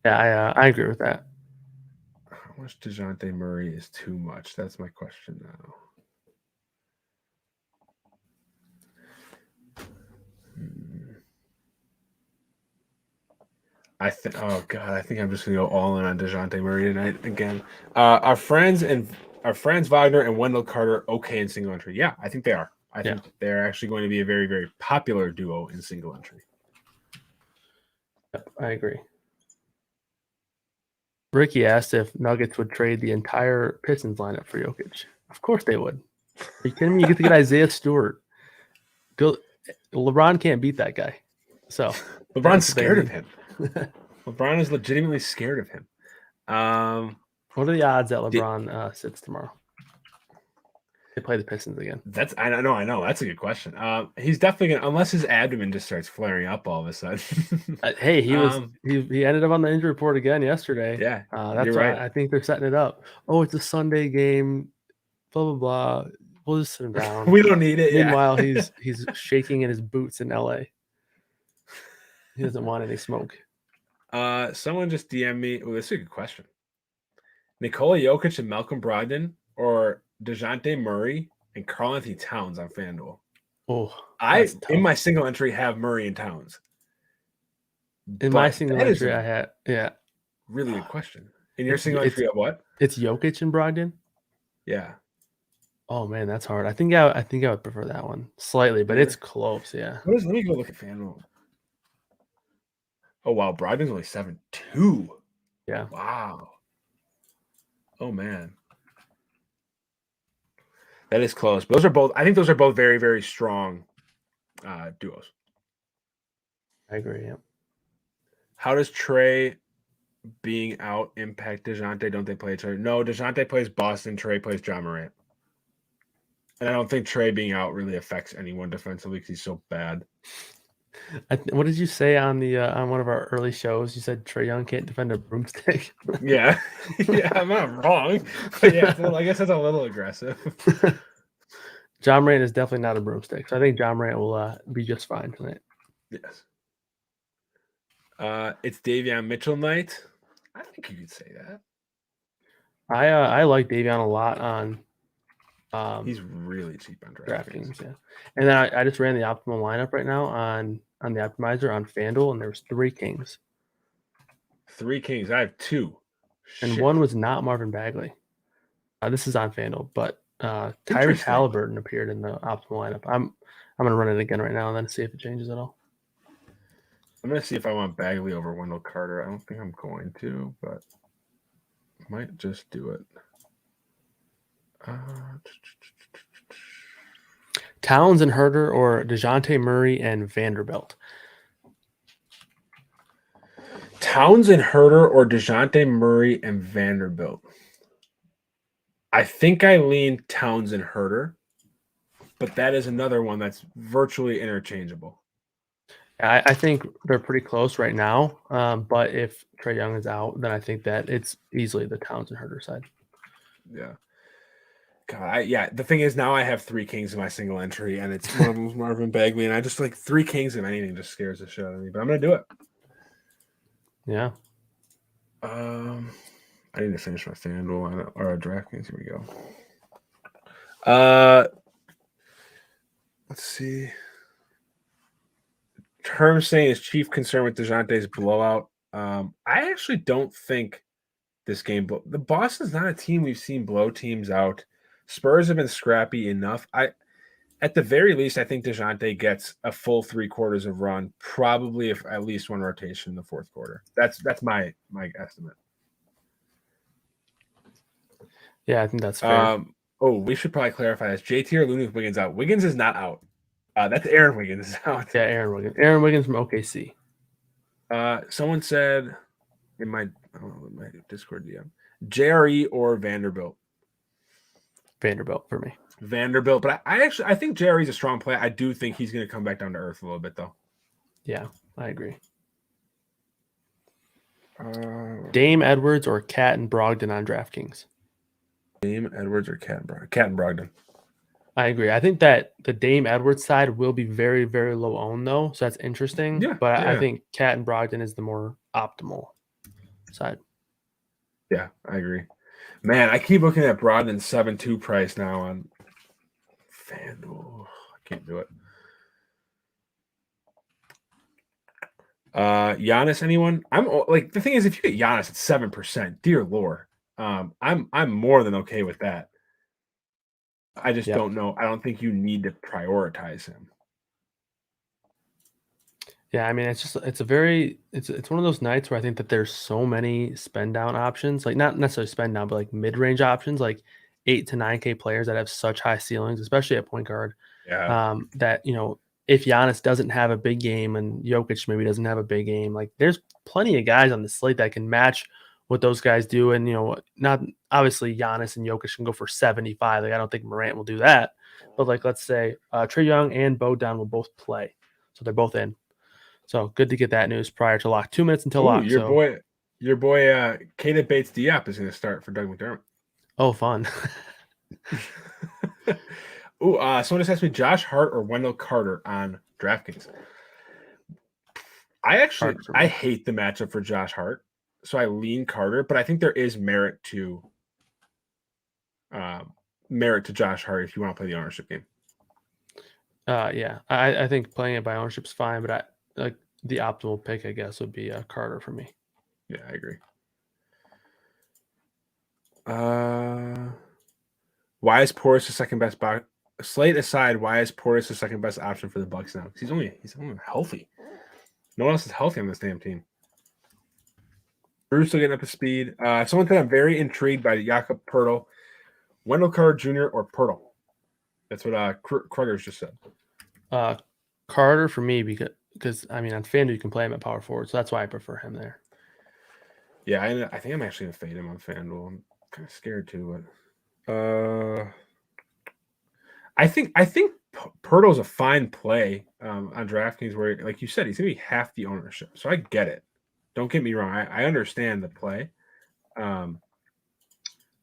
Yeah, I agree with that. How much DeJounte Murray is too much? That's my question now. I think I'm just gonna go all in on DeJounte Murray tonight again. Our friends Wagner and Wendell Carter okay in single entry. Yeah, I think they are. I think they're actually going to be a very, very popular duo in single entry. Yep, I agree. Ricky asked if Nuggets would trade the entire Pistons lineup for Jokic. Of course they would. Are you kidding me? You get to get Isaiah Stewart. LeBron can't beat that guy. So LeBron's scared of him. LeBron is legitimately scared of him. What are the odds that LeBron sits tomorrow? They play the Pistons again. I know. That's a good question. He's definitely gonna, unless his abdomen just starts flaring up all of a sudden. Hey, he ended up on the injury report again yesterday. Yeah, that's right. I think they're setting it up. Oh, it's a Sunday game. Blah blah blah. We'll just sit him down. We don't need it. Meanwhile, he's shaking in his boots in LA. He doesn't want any smoke. Someone just DM'd me. Oh, this is a good question. Nikola Jokic and Malcolm Brogdon or DeJounte Murray and Karl-Anthony Towns on FanDuel. Oh, in my single entry have Murray and Towns. In my single entry, I had really good question. In your single entry, of what? It's Jokic and Brogdon. Yeah. Oh man, that's hard. I think I would prefer that one slightly, but it's close. Yeah. Let me go look at FanDuel. Oh wow, Brogdon's only 7.2. Yeah. Wow. Oh man. That is close. I think those are both very, very strong duos. I agree, yeah. How does Trey being out impact DeJounte? Don't they play each other? No, DeJounte plays Boston, Trey plays John Morant. And I don't think Trey being out really affects anyone defensively because he's so bad. What did you say on one of our early shows? You said Trey Young can't defend a broomstick. Yeah, I'm not wrong. But yeah, I guess that's a little aggressive. John Morant is definitely not a broomstick, so I think John Morant will be just fine tonight. Yes. It's Davion Mitchell night. I think you could say that. I like Davion a lot on. He's really cheap on DraftKings. Yeah. And then I just ran the optimal lineup right now on the optimizer on FanDuel, and there was 3 Kings. 3 Kings. I have 2. And one was not Marvin Bagley. This is on FanDuel, but Tyrese Interesting. Halliburton appeared in the optimal lineup. I'm gonna run it again right now and then see if it changes at all. I'm gonna see if I want Bagley over Wendell Carter. I don't think I'm going to, but might just do it. Towns and Herter or DeJounte Murray and Vanderbilt? Towns and Herter or DeJounte Murray and Vanderbilt? I think I lean Towns and Herter, but that is another one that's virtually interchangeable. I think they're pretty close right now, but if Trey Young is out, then I think that it's easily the Towns and Herter side. Yeah. God, the thing is now I have 3 Kings in my single entry, and it's one of them Marvin Bagley, and I just like 3 Kings in anything just scares the shit out of me. But I'm gonna do it. Yeah. I need to finish my FanDuel or Draftkings. Here we go. Let's see. Term saying his chief concern with DeJounte's blowout. I actually don't think this game. The Boston's not a team we've seen blow teams out. Spurs have been scrappy enough. At the very least, I think DeJounte gets a full 3 quarters of run, probably if at least one rotation in the 4th quarter. That's my estimate. Yeah, I think that's fair. We should probably clarify this. JT or Looney with Wiggins out. Wiggins is not out. That's Aaron Wiggins is out. Yeah, Aaron Wiggins. Aaron Wiggins from OKC. Someone said in my Discord DM, JRE or Vanderbilt. Vanderbilt for me. Vanderbilt, but I think JRE is a strong play. I do think he's going to come back down to earth a little bit, though. Yeah, I agree. Dame Edwards or Cat and Brogdon on DraftKings? Dame Edwards or Cat and Brogdon? I agree. I think that the Dame Edwards side will be very, very low owned, though, so that's interesting. Yeah, but I think Cat and Brogdon is the more optimal side. Yeah, I agree. Man, I keep looking at Brogdon's 7.2 price now on FanDuel. I can't do it. Giannis, anyone? I'm like, the thing is, if you get Giannis at 7%, dear Lord, I'm more than okay with that. I just don't know. I don't think you need to prioritize him. Yeah, I mean, it's one of those nights where I think that there's so many spend down options, like not necessarily spend down, but like mid range options, like 8 to 9K players that have such high ceilings, especially at point guard. Yeah. That if Giannis doesn't have a big game and Jokic maybe doesn't have a big game, like there's plenty of guys on the slate that can match what those guys do. And not obviously Giannis and Jokic can go for 75. Like I don't think Morant will do that, but like let's say Trey Young and Bojan will both play, so they're both in. So good to get that news prior to lock. 2 minutes until lock. Your boy, Keita Bates Diop is going to start for Doug McDermott. Oh, fun. Someone just asked me Josh Hart or Wendell Carter on DraftKings. I hate the matchup for Josh Hart, so I lean Carter, but I think there is merit to Josh Hart if you want to play the ownership game. Yeah, I think playing it by ownership is fine, but like the optimal pick, I guess, would be Carter for me. Yeah, I agree. Why is Portis the second best box? Slate aside, why is Portis the second best option for the Bucks now? He's only healthy. No one else is healthy on this damn team. Drew's still getting up to speed. Someone said I'm very intrigued by Jakob Poeltl, Wendell Carter Jr. or Poeltl. That's what Kruger's just said. Carter for me because I mean on FanDuel you can play him at power forward, so that's why I prefer him there. Yeah, I think I'm actually gonna fade him on FanDuel. I'm kind of scared too, but I think Poeltl's a fine play on DraftKings where, like you said, he's gonna be half the ownership. So I get it. Don't get me wrong. I understand the play.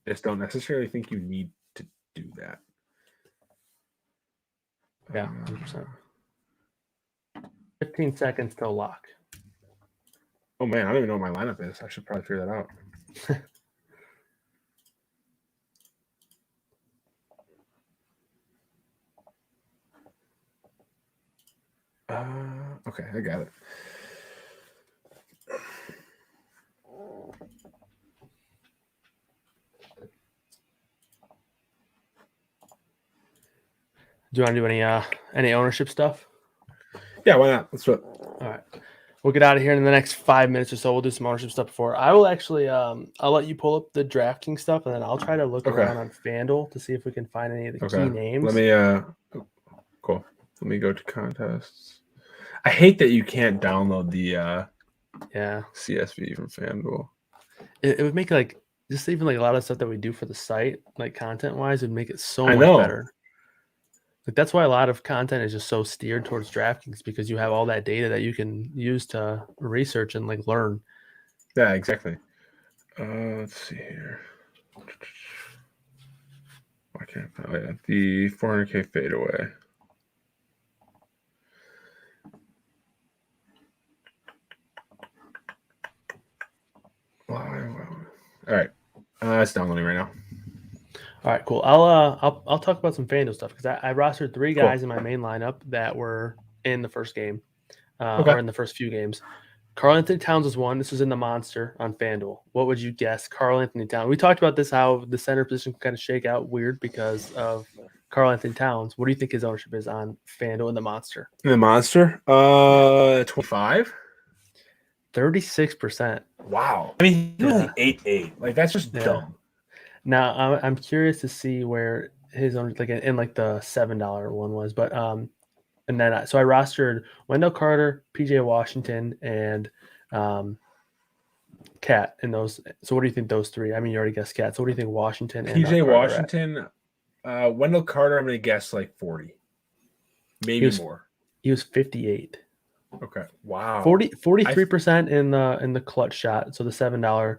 Just don't necessarily think you need to do that. Yeah, 100%. 15 seconds till lock. Oh man, I don't even know what my lineup is. I should probably figure that out. Okay, I got it. you want to do any ownership stuff? Yeah, why not? Let's do it. All right. We'll get out of here in the next 5 minutes or so. We'll do some ownership stuff before. I will actually I'll let you pull up the Draftkings stuff, and then I'll try to look around on FanDuel to see if we can find any of the key names. Let me cool. Let me go to contests. I hate that you can't download the CSV from FanDuel. It would make like just even like a lot of stuff that we do for the site, like content wise, would make it so much better. Like that's why a lot of content is just so steered towards DraftKings, because you have all that data that you can use to research and like learn. Yeah, exactly. Let's see here. Why can't I find it? The 400K fadeaway. All right, it's downloading right now. All right, cool. I'll talk about some FanDuel stuff because I rostered 3 guys in my main lineup that were in the first game, or in the first few games. Karl-Anthony Towns was one. This was in the Monster on FanDuel. What would you guess? Karl-Anthony Towns. We talked about this, how the center position can kind of shake out weird because of Karl-Anthony Towns. What do you think his ownership is on FanDuel in the Monster? In the Monster, 25, 36%. Wow. I mean, he's only 8'8". Like that's just dumb. Now I'm curious to see where his own like in like the $7 one was, but and then so I rostered Wendell Carter, PJ Washington, and Cat in those. So what do you think those 3? I mean, you already guessed Cat. So what do you think Washington and PJ Washington, Wendell Carter? I'm gonna guess like 40, maybe more. He was 58. Okay. Wow. 43% in the clutch shot. So the $7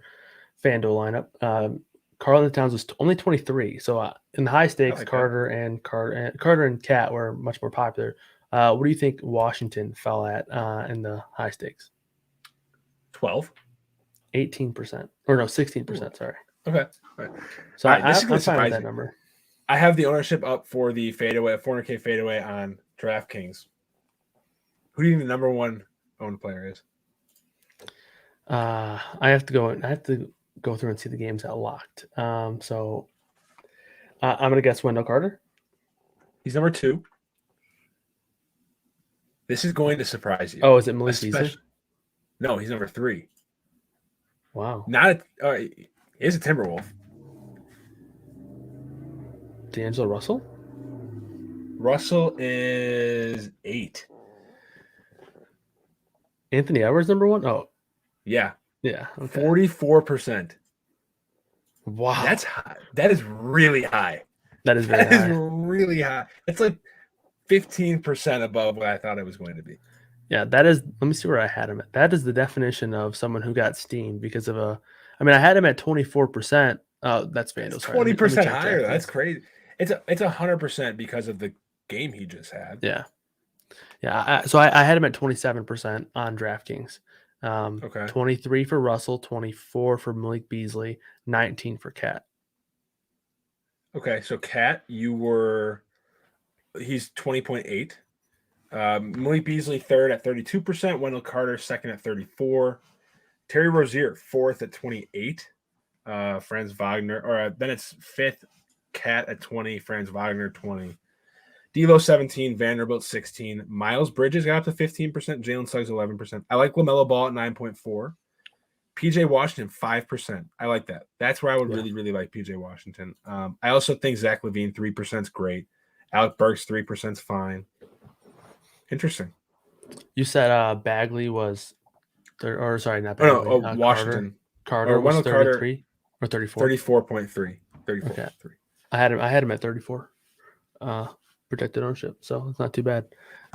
FanDuel lineup. Karl-Anthony Towns was only 23. So in the high stakes, Carter and Cat were much more popular. What do you think Washington fell at in the high stakes? 12. 18%. Or no, 16%. Sorry. Okay. All right. So I'm fine with that number. I have the ownership up for the fadeaway, 400K fadeaway on DraftKings. Who do you think the number one owned player is? I have to go through and see the games that locked. So I'm gonna guess Wendell Carter. He's number 2. This is going to surprise you. Oh, is it Malik Beasley? No, he's number 3. Wow. He's a Timberwolf. D'Angelo Russell? Russell is 8. Anthony Edwards number 1? Oh. Yeah. Yeah. Okay. 44%. Wow. That's high. That is really high. That is really high. It's like 15% above what I thought it was going to be. Yeah, that is. Let me see where I had him at. That is the definition of someone who got steamed because of I mean, I had him at 24%. That's FanDuel. 20% higher. That's crazy. It's 100% because of the game he just had. Yeah. Yeah. So I had him at 27% on DraftKings. 23 for Russell, 24 for Malik Beasley, 19 for Cat. Okay, so Cat, he's 20.8. Malik Beasley third at 32%. Wendell Carter second at 34. Terry Rozier fourth at 28. Franz Wagner, or then it's fifth. Cat at 20. Franz Wagner 20. D'Lo 17. Vanderbilt 16. Miles Bridges got up to 15%. Jalen Suggs 11%. I like LaMelo Ball at 9.4. PJ Washington 5%. I like that. That's where I would really, really like PJ Washington. I also think Zach LaVine 3% is great. Alec Burks 3% is fine. Interesting. You said Bagley was, not Bagley. Washington. Carter was 33 or 34. 34.3. 34.3. Okay. I had him at 34. Protected ownership, so it's not too bad.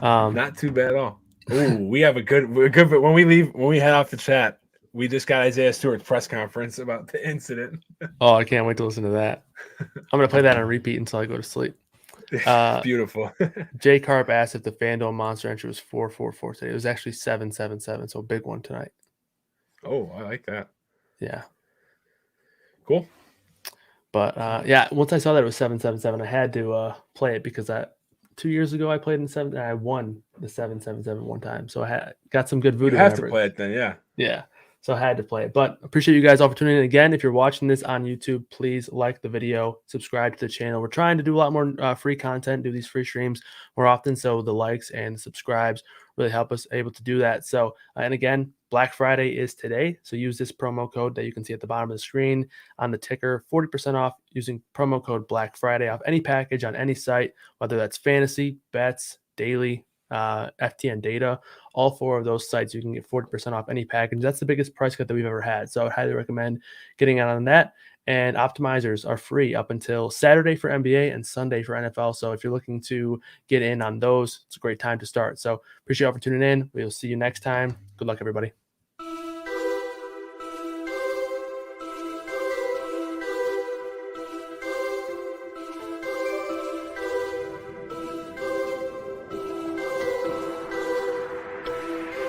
Not too bad at all. Ooh, we have a good. When we head off the chat, we just got Isaiah Stewart's press conference about the incident. Oh, I can't wait to listen to that. I'm gonna play that on repeat until I go to sleep. Beautiful. Jay Carp asked if the FanDuel Monster entry was 444 today. It was actually 777, so a big one tonight. Oh, I like that. Yeah. Cool. But once I saw that it was 777, I had to play it because 2 years ago I played in 7. I won the 777 one time, so I got some good voodoo. You have to play it then, yeah. Yeah. So I had to play it. But appreciate you guys all for tuning in. Again, if you're watching this on YouTube, please like the video, subscribe to the channel. We're trying to do a lot more free content, do these free streams more often. So the likes and the subscribes really help us able to do that. So, and again, Black Friday is today. So use this promo code that you can see at the bottom of the screen on the ticker, 40% off using promo code Black Friday off any package on any site, whether that's fantasy, bets, daily, FTN data, all 4 of those sites, you can get 40% off any package. That's the biggest price cut that we've ever had. So I would highly recommend getting on that. And optimizers are free up until Saturday for NBA and Sunday for NFL. So if you're looking to get in on those, it's a great time to start. So appreciate you all for tuning in. We'll see you next time. Good luck, everybody.